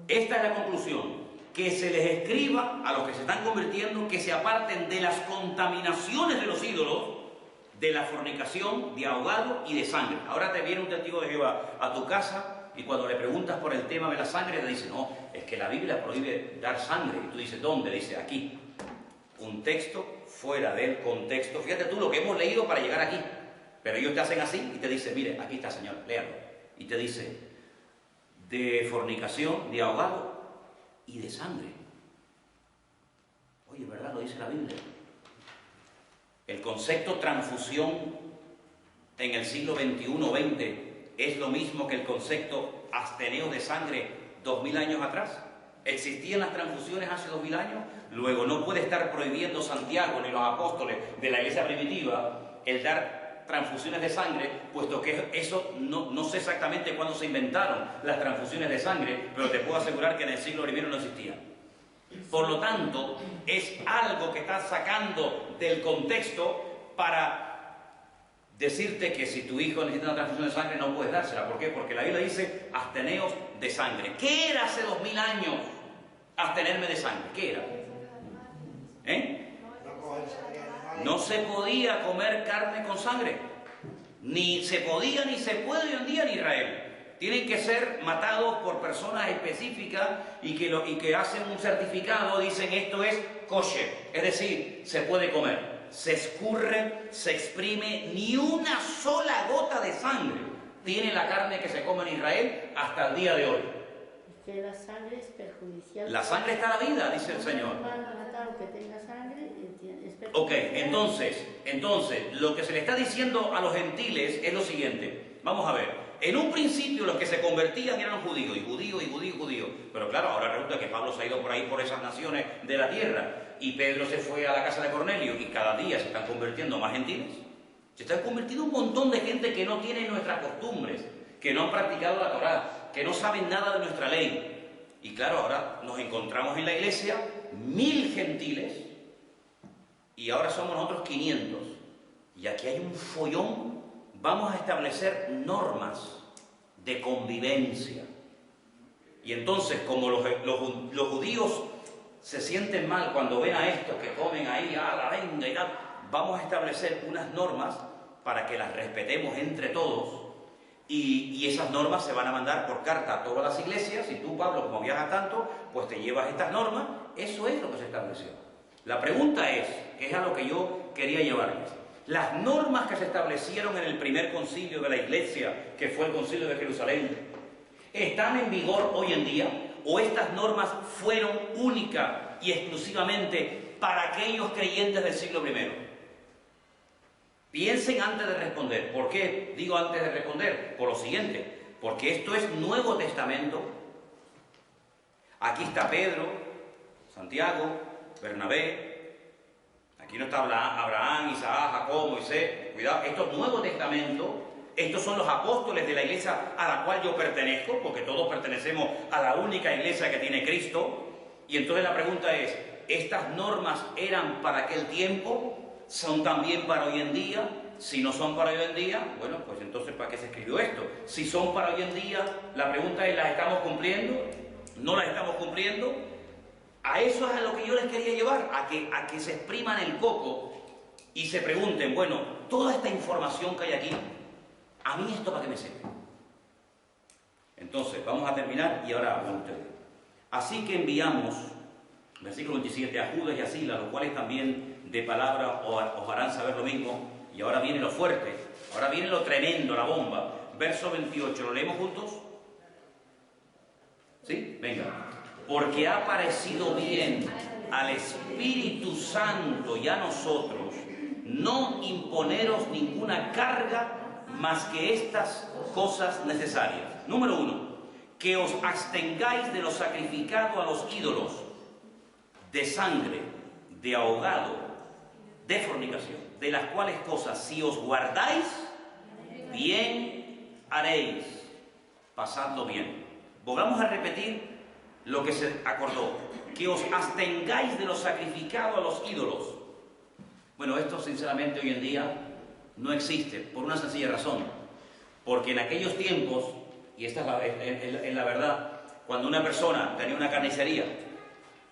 S1: Esta es la conclusión. Que se les escriba a los que se están convirtiendo que se aparten de las contaminaciones de los ídolos, de la fornicación, de ahogado y de sangre. Ahora te viene un testigo de Jehová a tu casa y cuando le preguntas por el tema de la sangre te dice, no, es que la Biblia prohíbe dar sangre. Y tú dices, ¿dónde? Dice, aquí. Un texto fuera del contexto. Fíjate tú lo que hemos leído para llegar aquí. Pero ellos te hacen así y te dicen, mire, aquí está, Señor, léalo. Y te dice, de fornicación, de ahogado y de sangre. Oye, ¿verdad? Lo dice la Biblia. El concepto transfusión en el siglo XXI-XX es lo mismo que el concepto absteneo de sangre 2000 años atrás. ¿Existían las transfusiones hace 2000 años? Luego no puede estar prohibiendo Santiago ni los apóstoles de la iglesia primitiva el dar transfusiones de sangre, puesto que eso no sé exactamente cuándo se inventaron las transfusiones de sangre, pero te puedo asegurar que en el siglo I no existían. Por lo tanto, es algo que estás sacando del contexto para decirte que si tu hijo necesita una transfusión de sangre no puedes dársela. ¿Por qué? Porque la Biblia dice absteneos de sangre. ¿Qué era hace 2000 años abstenerme de sangre? ¿Qué era? No se podía comer carne con sangre. Ni se podía ni se puede hoy en día en Israel. Tienen que ser matados por personas específicas y que hacen un certificado, dicen esto es kosher, es decir, se puede comer. Se escurre, se exprime, ni una sola gota de sangre tiene la carne que se come en Israel hasta el día de hoy.
S7: Es que la sangre es perjudicial.
S1: La sangre está a la vida, dice el Señor.
S7: Que tenga sangre es perjudicial.
S1: Ok, entonces, lo que se le está diciendo a los gentiles es lo siguiente. Vamos a ver. En un principio los que se convertían eran judíos, y judíos. Pero claro, ahora resulta que Pablo se ha ido por ahí por esas naciones de la tierra, y Pedro se fue a la casa de Cornelio, y cada día se están convirtiendo más gentiles. Se están convirtiendo un montón de gente que no tiene nuestras costumbres, que no han practicado la Torá, que no saben nada de nuestra ley. Y claro, ahora nos encontramos en la iglesia 1000 gentiles, y ahora somos nosotros 500. Y aquí hay un follón. Vamos a establecer normas de convivencia. Y entonces, como los judíos se sienten mal cuando ven a estos que comen ahí, a la venga y tal, vamos a establecer unas normas para que las respetemos entre todos. Y esas normas se van a mandar por carta a todas las iglesias. Y tú, Pablo, como viajas tanto, pues te llevas estas normas. Eso es lo que se estableció. La pregunta es, que es a lo que yo quería llevarles. Las normas que se establecieron en el primer concilio de la Iglesia, que fue el concilio de Jerusalén, ¿están en vigor hoy en día? ¿O estas normas fueron únicas y exclusivamente para aquellos creyentes del siglo I? Piensen antes de responder. ¿Por qué digo antes de responder? Por lo siguiente, porque esto es Nuevo Testamento. Aquí está Pedro, Santiago, Bernabé. Aquí no está Abraham, Isaac, Jacob, Moisés. Cuidado, esto es Nuevo Testamento. Estos son los apóstoles de la iglesia a la cual yo pertenezco, porque todos pertenecemos a la única iglesia que tiene Cristo. Y entonces la pregunta es, ¿estas normas eran para aquel tiempo? ¿Son también para hoy en día? Si no son para hoy en día, bueno, pues entonces ¿para qué se escribió esto? Si son para hoy en día, la pregunta es, ¿las estamos cumpliendo? ¿No las estamos cumpliendo? A eso es a lo que yo les quería llevar, a que se expriman el coco y se pregunten, bueno, toda esta información que hay aquí, ¿a mí esto para qué me sirve? Entonces, vamos a terminar y ahora hablan ustedes. Así que enviamos, versículo 27, a Judas y a Silas, los cuales también de palabra os harán saber lo mismo. Y ahora viene lo fuerte, ahora viene lo tremendo, la bomba. Verso 28, ¿lo leemos juntos? ¿Sí? Venga. Porque ha parecido bien al Espíritu Santo y a nosotros no imponeros ninguna carga más que estas cosas necesarias. Número 1, que os abstengáis de lo sacrificado a los ídolos, de sangre, de ahogado, de fornicación, de las cuales cosas, si os guardáis, bien haréis, pasando bien. Volvamos a repetir lo que se acordó, que os abstengáis de lo sacrificado a los ídolos. Bueno, esto sinceramente hoy en día no existe, por una sencilla razón. Porque en aquellos tiempos, y esta es la verdad, cuando una persona tenía una carnicería,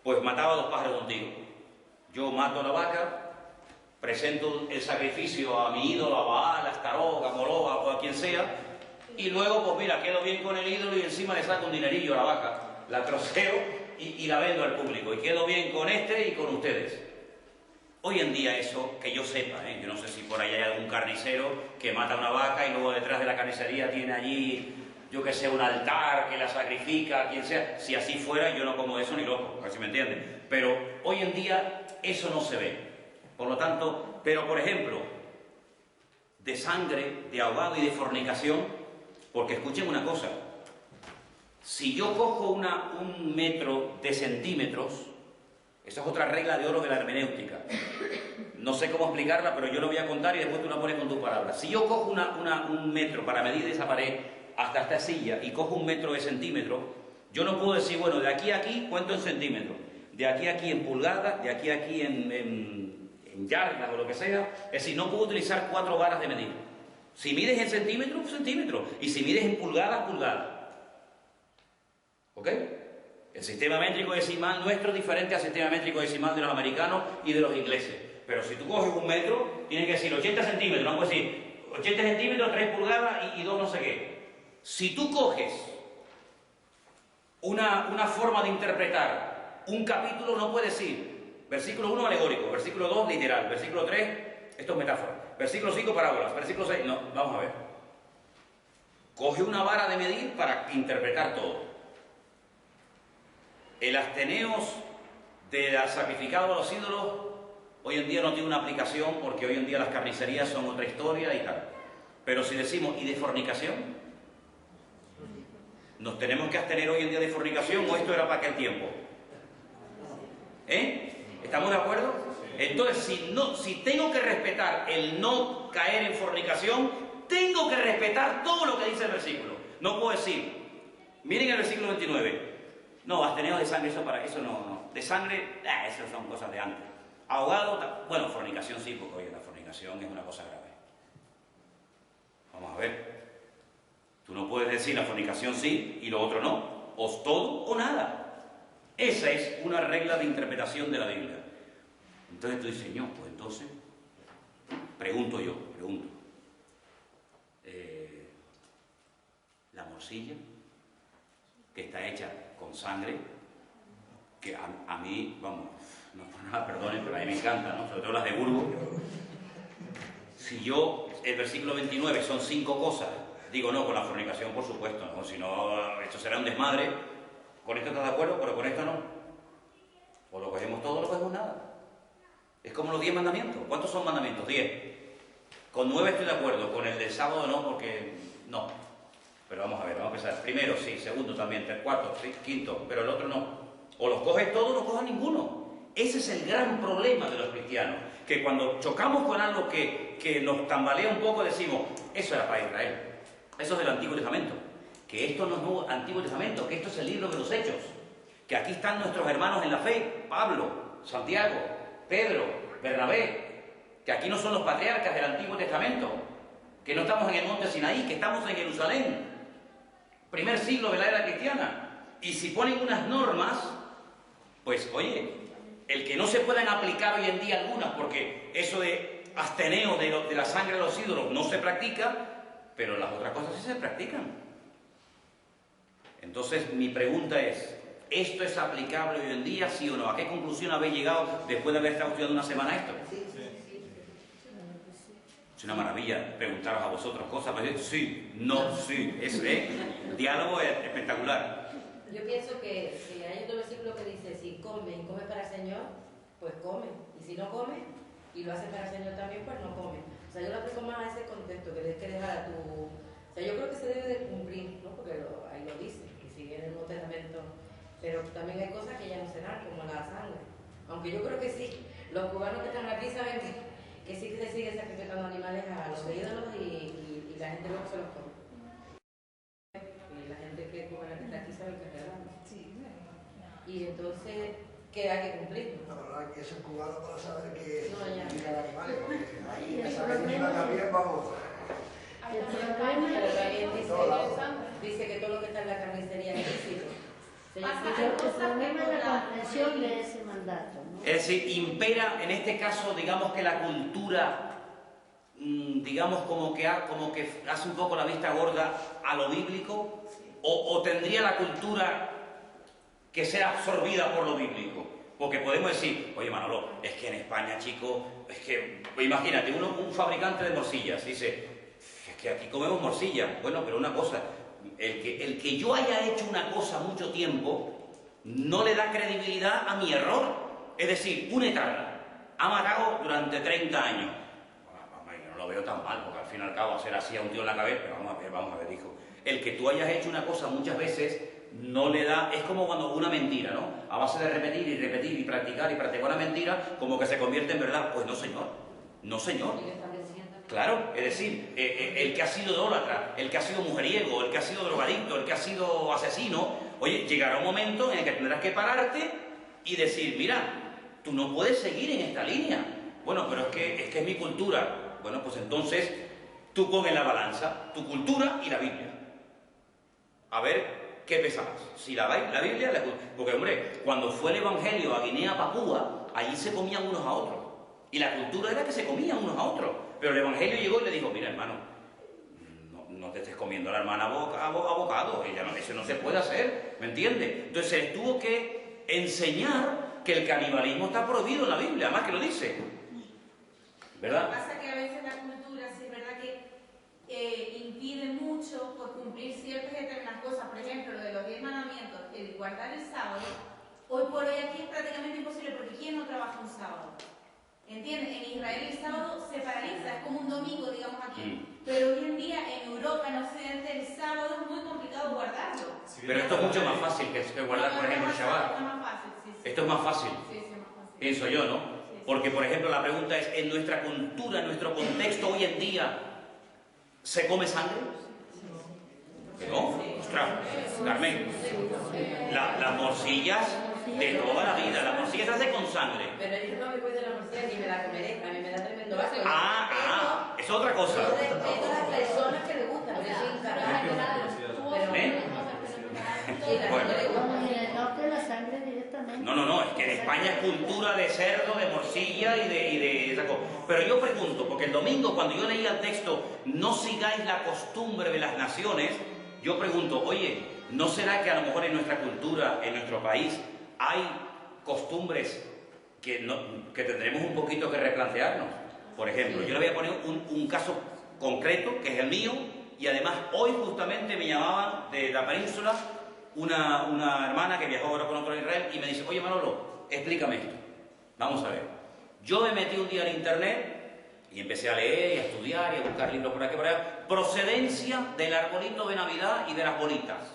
S1: pues mataba 2 pájaros de un tiro. Yo mato a la vaca, presento el sacrificio a mi ídolo, a Baal, a Astarot, a Moloch o a quien sea, y luego, pues mira, quedo bien con el ídolo y encima le saco un dinerillo a la vaca, la troceo y la vendo al público, y quedo bien con este y con ustedes. Hoy en día eso, que yo sepa, yo no sé si por ahí hay algún carnicero que mata una vaca y luego detrás de la carnicería tiene allí, yo que sé, un altar que la sacrifica, quien sea. Si así fuera, yo no como eso ni loco, a ver si me entienden. Pero hoy en día eso no se ve. Por lo tanto, pero por ejemplo, de sangre, de ahogado y de fornicación, porque escuchen una cosa, si yo cojo un metro de centímetros, esa es otra regla de oro de la hermenéutica. No sé cómo explicarla, pero yo lo voy a contar y después tú la pones con tus palabras. Si yo cojo un metro para medir esa pared hasta esta silla y cojo 1 metro de centímetro, yo no puedo decir, bueno, de aquí a aquí, ¿cuánto en centímetros? De aquí a aquí en pulgadas, de aquí a aquí en yardas o lo que sea. Es decir, no puedo utilizar 4 varas de medir. Si mides en centímetros, centímetros. Y si mides en pulgadas, pulgadas. ¿Ok? El sistema métrico decimal nuestro es diferente al sistema métrico decimal de los americanos y de los ingleses. Pero si tú coges 1 metro, tienes que decir 80 centímetros, no puedes decir 80 centímetros, 3 pulgadas y 2 no sé qué. Si tú coges una forma de interpretar un capítulo, no puedes decir versículo 1 alegórico, versículo 2 literal, versículo 3, esto es metáfora, versículo 5 parábolas, versículo 6, no, vamos a ver. Coge una vara de medir para interpretar todo. El absteneos de sacrificado a los ídolos hoy en día no tiene una aplicación porque hoy en día las carnicerías son otra historia y tal. Pero si decimos, ¿y de fornicación? ¿Nos tenemos que abstener hoy en día de fornicación o esto era para aquel tiempo? ¿Estamos de acuerdo? Entonces, si tengo que respetar el no caer en fornicación, tengo que respetar todo lo que dice el versículo. No puedo decir, miren el versículo 29. No, absteneos de sangre, eso no. De sangre, eso son cosas de antes. Ahogado, bueno, fornicación sí, porque oye, la fornicación es una cosa grave. Vamos a ver. Tú no puedes decir la fornicación sí y lo otro no. O todo o nada. Esa es una regla de interpretación de la Biblia. Entonces tú dices, Señor, pues entonces, pregunto. La morcilla, que está hecha con sangre, que a mí, vamos, no por nada, perdonen, pero a mí me encanta, ¿no? Sobre todo las de Burgos. Si yo, el versículo 29 son 5 cosas, digo no, con la fornicación por supuesto, ¿no? Si no, esto será un desmadre. Con esto estás de acuerdo, pero con esto no. O lo cogemos todo o no cogemos nada. Es como los 10 mandamientos. ¿Cuántos son mandamientos? 10. Con 9 estoy de acuerdo, con el del sábado no, porque no. Pero vamos a ver, vamos a empezar. Primero sí, segundo también, cuarto, sí, quinto, pero el otro no. O los coges todos o no coges ninguno. Ese es el gran problema de los cristianos, que cuando chocamos con algo que nos tambalea un poco decimos, eso era para Israel, eso es del Antiguo Testamento, que esto no es nuevo Antiguo Testamento, que esto es el libro de los Hechos, que aquí están nuestros hermanos en la fe, Pablo, Santiago, Pedro, Bernabé, que aquí no son los patriarcas del Antiguo Testamento, que no estamos en el monte Sinaí, que estamos en Jerusalén, primer siglo de la era cristiana. Y si ponen unas normas, pues oye, el que no se puedan aplicar hoy en día algunas, porque eso de absteneo de la sangre de los ídolos no se practica, pero las otras cosas sí se practican. Entonces mi pregunta es, ¿esto es aplicable hoy en día, sí o no? ¿A qué conclusión habéis llegado después de haber estado estudiando una semana esto? Es una maravilla preguntaros a vosotros cosas, pues sí, no, sí, diálogo es espectacular.
S12: Yo pienso que si hay otro versículo que dice, si come y come para el Señor, pues come. Y si no come y lo hace para el Señor también, pues no come. O sea, yo lo aplico más a ese contexto, que tienes que dejar a tu... O sea, yo creo que se debe de cumplir, ¿no? Porque ahí lo dice, y sigue en el Nuevo Testamento. Pero también hay cosas que ya no se dan, como la sangre. Aunque yo creo que sí, los cubanos que están aquí saben que sí que se siguen sacrificando animales a los ídolos y la gente luego se los come. Y la gente cubana que está aquí sabe que es verdad.
S11: Sí.
S12: Y entonces, ¿qué hay que cumplir?
S10: La verdad es que es cubano para saber que
S12: no, ya.
S10: animales, porque ahí esa península también vamos.
S7: El
S12: Pero
S7: problema
S12: también dice que todo lo que está en la carnicería es ilícito.
S7: es la comprensión de ese mandato, ¿no?
S1: Es decir, impera en este caso, digamos que la cultura, digamos como que hace un poco la vista gorda a lo bíblico, o tendría la cultura que sea absorbida por lo bíblico. Porque podemos decir, oye Manolo, es que en España, chico, es que, imagínate, un fabricante de morcillas dice, es que aquí comemos morcilla. Bueno, pero una cosa, el que yo haya hecho una cosa mucho tiempo no le da credibilidad a mi error. Es decir, un etarra ha matado durante 30 años. Bueno, no lo veo tan mal, porque al fin y al cabo hacer así a un tío en la cabeza, pero vamos a ver, hijo. El que tú hayas hecho una cosa muchas veces no le da, es como cuando una mentira, ¿no? A base de repetir y repetir y practicar una mentira, como que se convierte en verdad. Pues no, señor. No, señor. Claro, es decir, el que ha sido idólatra, el que ha sido mujeriego, el que ha sido drogadicto, el que ha sido asesino, oye, llegará un momento en el que tendrás que pararte y decir, mira, tú no puedes seguir en esta línea. Bueno, pero es que es mi cultura. Bueno, pues entonces tú pones en la balanza tu cultura y la Biblia. A ver qué pesa más, si la Biblia, porque hombre, cuando fue el Evangelio a Guinea Papúa, allí se comían unos a otros, y la cultura era que se comían unos a otros, pero el Evangelio llegó y le dijo, mira hermano, no te estés comiendo a la hermana a bocado, eso no se puede hacer, ¿me entiendes? Entonces se les tuvo que enseñar que el canibalismo está prohibido en la Biblia, además que lo dice, ¿verdad?
S3: Lo que pasa es que a veces la cultura, sí es verdad que impide mucho por cumplir ciertas determinadas cosas. Por ejemplo, lo de los 10 mandamientos, el guardar el sábado, hoy por hoy aquí es prácticamente imposible porque ¿quién no trabaja un sábado? ¿Entiendes? En Israel el sábado se paraliza, es como un domingo, digamos aquí. Pero hoy en día en Europa, en Occidente, el sábado es muy complicado guardarlo.
S1: Pero esto es mucho más fácil que guardar, por ejemplo, el Shabbat. Esto es más fácil. Pienso yo, ¿no? Porque, por ejemplo, la pregunta es, en nuestra cultura, en nuestro contexto hoy en día, ¿se come sangre? ¿No? Ostras, Carmen, las morcillas de toda la vida, las morcillas se hacen con sangre.
S12: Pero yo no me cuento la morcilla ni me la comeré, a mí me da tremendo asco.
S1: Es otra cosa.
S12: Es las personas que le gustan, pero sin
S7: En el norte la sangre directamente.
S1: No, es que en España es cultura de cerdo, de morcilla y de esa cosa. Pero yo pregunto, porque el domingo cuando yo leía el texto, no sigáis la costumbre de las naciones, yo pregunto, oye, ¿no será que a lo mejor en nuestra cultura, en nuestro país, hay costumbres que tendremos un poquito que replantearnos? Por ejemplo, yo le voy a poner un caso concreto, que es el mío, y además hoy justamente me llamaban de la península una hermana que viajó ahora con otro Israel y me dice, oye Manolo, explícame esto. Vamos a ver. Yo me metí un día en internet y empecé a leer y a estudiar y a buscar libros por aquí y por allá. Procedencia del arbolito de Navidad y de las bolitas.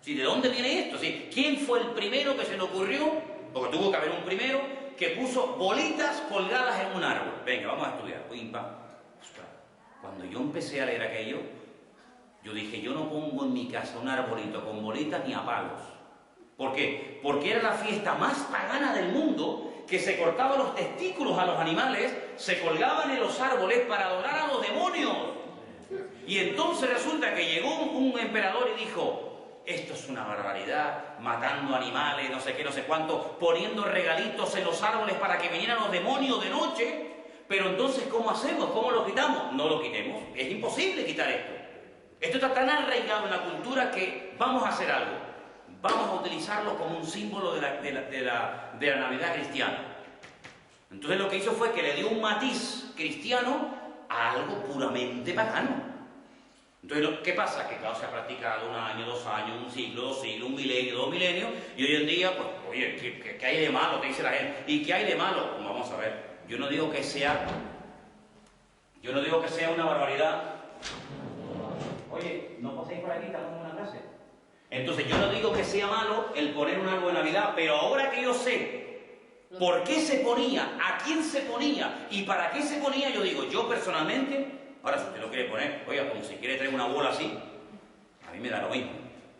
S1: ¿Sí? ¿De dónde viene esto? ¿Sí? ¿Quién fue el primero que se le ocurrió? Porque tuvo que haber un primero que puso bolitas colgadas en un árbol. Venga, vamos a estudiar. Ostras, cuando yo empecé a leer aquello, yo dije, yo no pongo en mi casa un arbolito con bolitas ni a palos. ¿Por qué? Porque era la fiesta más pagana del mundo, que se cortaban los testículos a los animales, se colgaban en los árboles para adorar a los demonios. Y entonces resulta que llegó un emperador y dijo, esto es una barbaridad, matando animales, no sé qué, no sé cuánto, poniendo regalitos en los árboles para que vinieran los demonios de noche. Pero entonces, ¿cómo hacemos? ¿Cómo lo quitamos? No lo quitemos, es imposible quitar esto. Esto está tan arraigado en la cultura que vamos a hacer algo. Vamos a utilizarlo como un símbolo de la Navidad cristiana. Entonces lo que hizo fue que le dio un matiz cristiano a algo puramente pagano. Entonces, ¿qué pasa? Que claro, se ha practicado 1 año, 2 años, 1 siglo, 2 siglos, 1 milenio, 2 milenios, y hoy en día, pues, oye, ¿qué hay de malo? Te dice la gente. ¿Y qué hay de malo? Pues vamos a ver. Yo no digo que sea una barbaridad. Oye, no paséis por aquí, estamos en una clase. Entonces, yo no digo que sea malo el poner un árbol de Navidad, pero ahora que yo sé por qué se ponía, a quién se ponía y para qué se ponía, yo digo, yo personalmente, ahora si usted lo quiere poner, oiga, como si quiere traer una bola así, a mí me da lo mismo.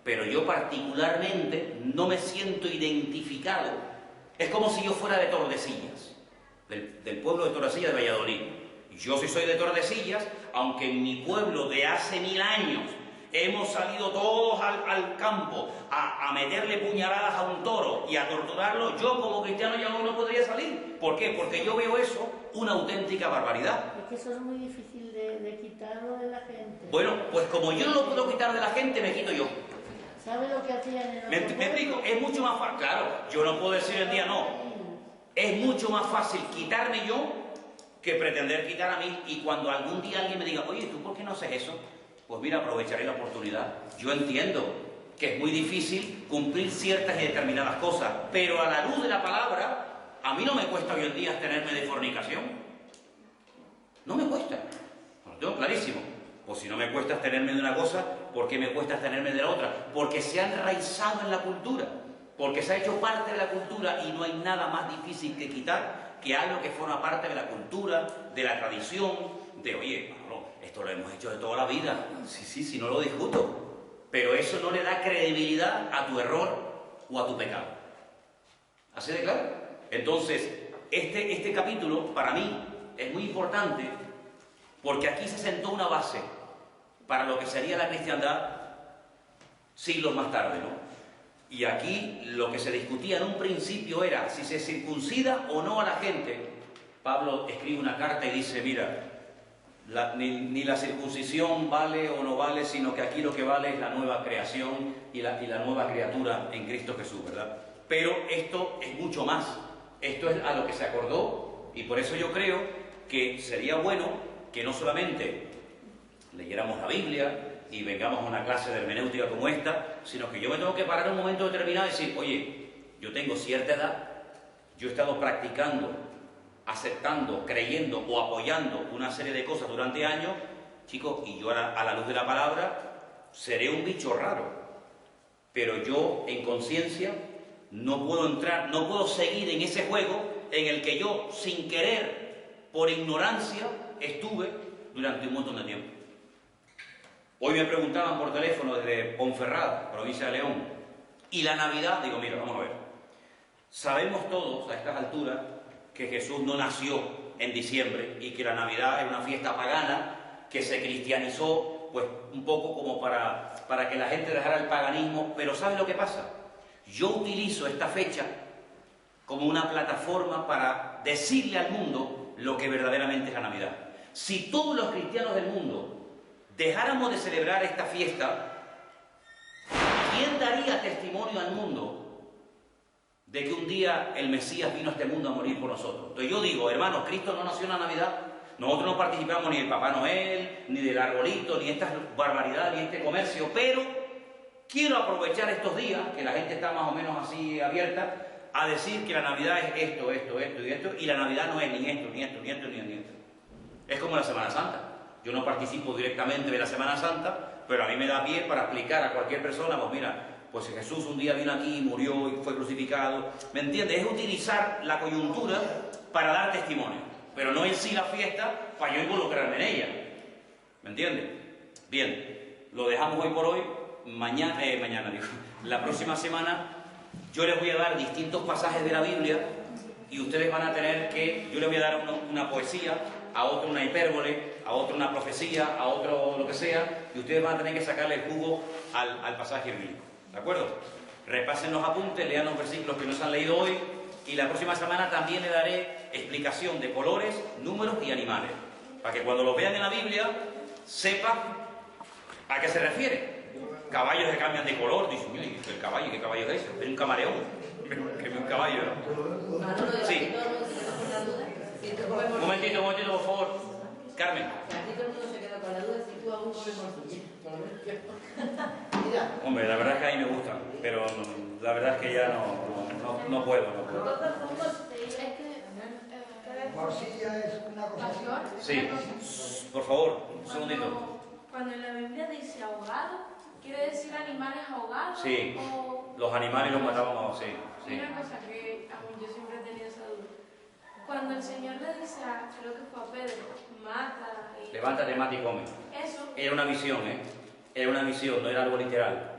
S1: Pero yo particularmente no me siento identificado. Es como si yo fuera de Tordesillas, del pueblo de Tordesillas de Valladolid. Yo si soy de Tordesillas, aunque en mi pueblo de hace 1000 años hemos salido todos al campo a meterle puñaladas a un toro y a torturarlo, yo como cristiano ya no podría salir. ¿Por qué? Porque yo veo eso una auténtica barbaridad.
S7: Es que eso es muy difícil de quitarlo de la gente.
S1: Bueno, pues como yo no lo puedo quitar de la gente, me quito yo.
S7: ¿Sabe lo que hacían en
S1: ¿Me explico? Es mucho más fácil. Claro, yo no puedo decir el día no. Es mucho más fácil quitarme yo que pretender quitar a mí. Y cuando algún día alguien me diga, oye, ¿tú por qué no haces eso? Pues mira, aprovecharé la oportunidad. Yo entiendo que es muy difícil cumplir ciertas y determinadas cosas, pero a la luz de la palabra, a mí no me cuesta hoy en día abstenerme de fornicación. No me cuesta. Lo tengo clarísimo. O si no me cuesta abstenerme de una cosa, ¿por qué me cuesta abstenerme de la otra? Porque se ha enraizado en la cultura, porque se ha hecho parte de la cultura y no hay nada más difícil que quitar que algo que forma parte de la cultura, de la tradición, de, oye, Manolo, esto lo hemos hecho de toda la vida. Sí, no lo discuto. Pero eso no le da credibilidad a tu error o a tu pecado. ¿Así de claro? Entonces, este capítulo, para mí, es muy importante porque aquí se sentó una base para lo que sería la cristiandad siglos más tarde, ¿no? Y aquí lo que se discutía en un principio era si se circuncida o no a la gente. Pablo escribe una carta y dice, mira, ni la circuncisión vale o no vale, sino que aquí lo que vale es la nueva creación y la nueva criatura en Cristo Jesús, ¿verdad? Pero esto es mucho más. Esto es a lo que se acordó y por eso yo creo que sería bueno que no solamente leyéramos la Biblia y vengamos a una clase de hermenéutica como esta, sino que yo me tengo que parar en un momento determinado y decir, oye, yo tengo cierta edad, yo he estado practicando, aceptando, creyendo o apoyando una serie de cosas durante años, chicos, y yo a la luz de la palabra seré un bicho raro, pero yo en conciencia no puedo entrar, no puedo seguir en ese juego en el que yo, sin querer, por ignorancia, estuve durante un montón de tiempo. Hoy me preguntaban por teléfono desde Ponferrada, provincia de León, y la Navidad, digo, mira, vamos a ver, sabemos todos a estas alturas que Jesús no nació en diciembre y que la Navidad es una fiesta pagana que se cristianizó, pues un poco como para que la gente dejara el paganismo, pero ¿sabes lo que pasa? Yo utilizo esta fecha como una plataforma para decirle al mundo lo que verdaderamente es la Navidad. Si todos los cristianos del mundo dejáramos de celebrar esta fiesta, ¿quién daría testimonio al mundo de que un día el Mesías vino a este mundo a morir por nosotros? Entonces yo digo, hermanos, Cristo no nació en la Navidad, nosotros no participamos ni del Papá Noel, ni del arbolito, ni estas barbaridades, ni este comercio, pero quiero aprovechar estos días, que la gente está más o menos así abierta, a decir que la Navidad es esto, y la Navidad no es ni esto, ni esto, ni esto, ni esto. Es como la Semana Santa. Yo no participo directamente de la Semana Santa, pero a mí me da pie para explicar a cualquier persona, pues mira, pues Jesús un día vino aquí, murió y fue crucificado. ¿Me entiendes? Es utilizar la coyuntura para dar testimonio, pero no en sí la fiesta para yo involucrarme en ella. ¿Me entiendes? Bien, lo dejamos hoy por hoy. La próxima semana yo les voy a dar distintos pasajes de la Biblia y ustedes van a tener que, yo les voy a dar una poesía, a otro una hipérbole, a otro una profecía, a otro lo que sea, y ustedes van a tener que sacarle el jugo al pasaje bíblico. ¿De acuerdo? Repasen los apuntes, lean los versículos que nos han leído hoy, y la próxima semana también le daré explicación de colores, números y animales, para que cuando los vean en la Biblia sepan a qué se refiere. Caballos que cambian de color, dicen, mira, el caballo, ¿qué caballo es ese? Es un camareón, que es un caballo, ¿no? Sí. Un momentito, por favor. Carmen.
S12: Aquí todo el mundo se queda con la duda si tú aún comes morcilla.
S1: Hombre, la verdad es que a mí me gusta, pero la verdad es que ya no puedo.
S10: Morcilla es una cosa.
S1: Sí, por favor, un segundito.
S6: Cuando en la Biblia dice ahogado, ¿quiere decir animales ahogados?
S1: Sí,
S6: o...
S1: los animales los matábamos, sí.
S6: Una cosa que yo siempre he tenido esa duda. Cuando el Señor le dice creo que fue a Pedro, mata y...
S1: Levántate, mata y come.
S6: Eso.
S1: Era una visión, Era una visión, no era algo literal.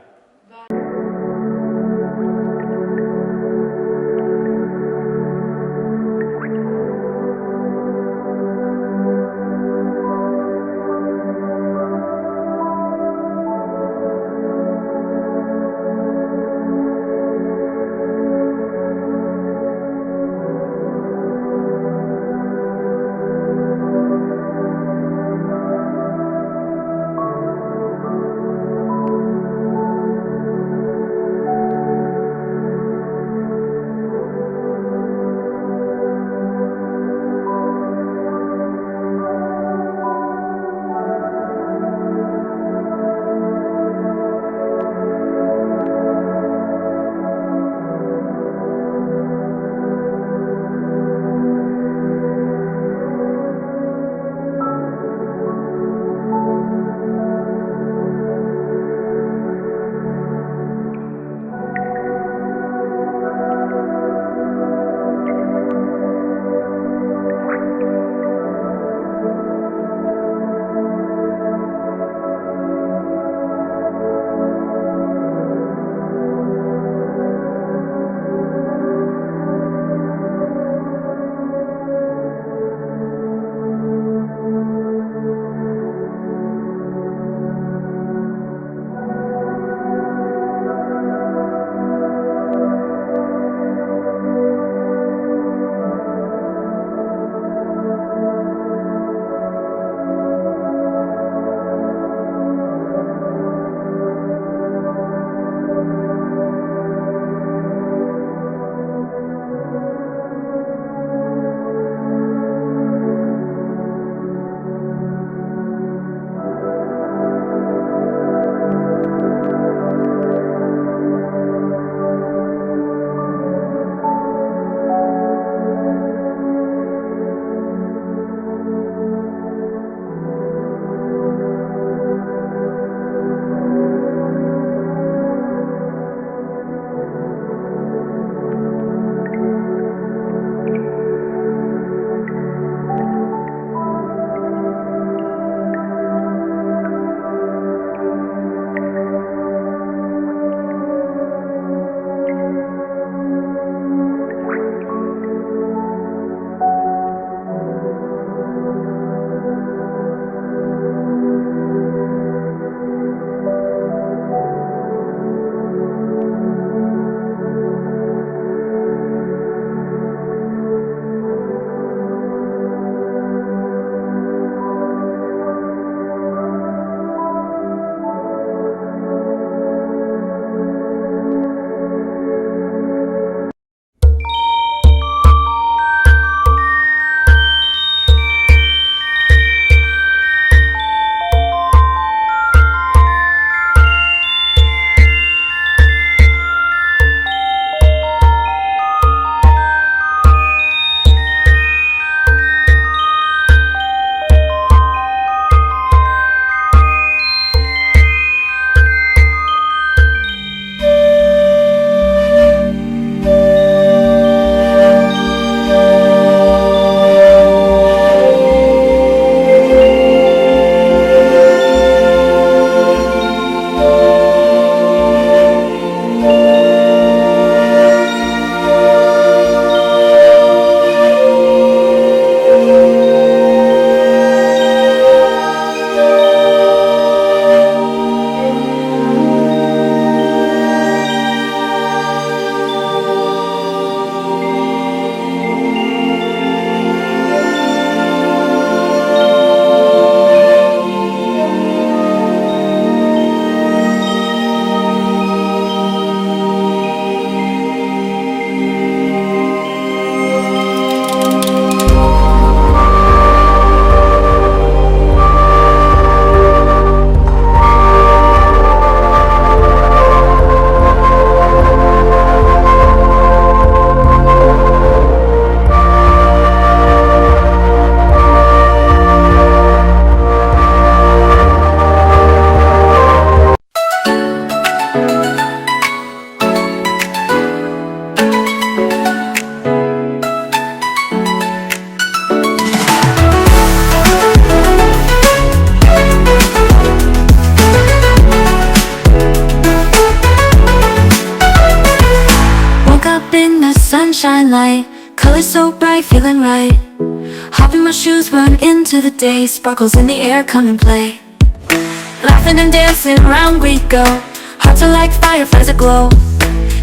S13: sunshine light, colors so bright, feeling right. Hop in my shoes, run into the day, sparkles in the air, come and play. Laughing and dancing, around we go, hearts are like fireflies aglow.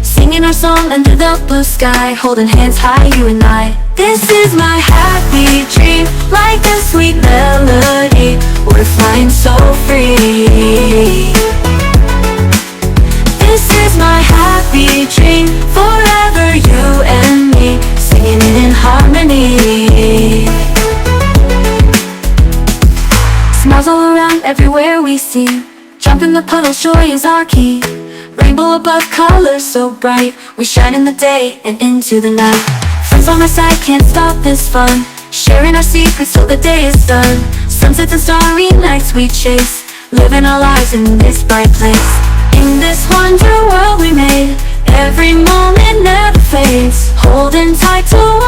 S13: Singing our song under the blue sky, holding hands high, you and I. This is my happy dream, like a sweet melody. We're flying so free. This is my happy dream, forever you and me, singing in harmony. Smiles all around, everywhere we see. Jump in the puddles, joy is our key. Rainbow above, colors so bright, we shine in the day and into the night. Friends on my side, can't stop this fun, sharing our secrets till the day is done. Sunsets and starry nights we chase, living our lives in this bright place. In this wonder world we made, every moment never fades, holding tight to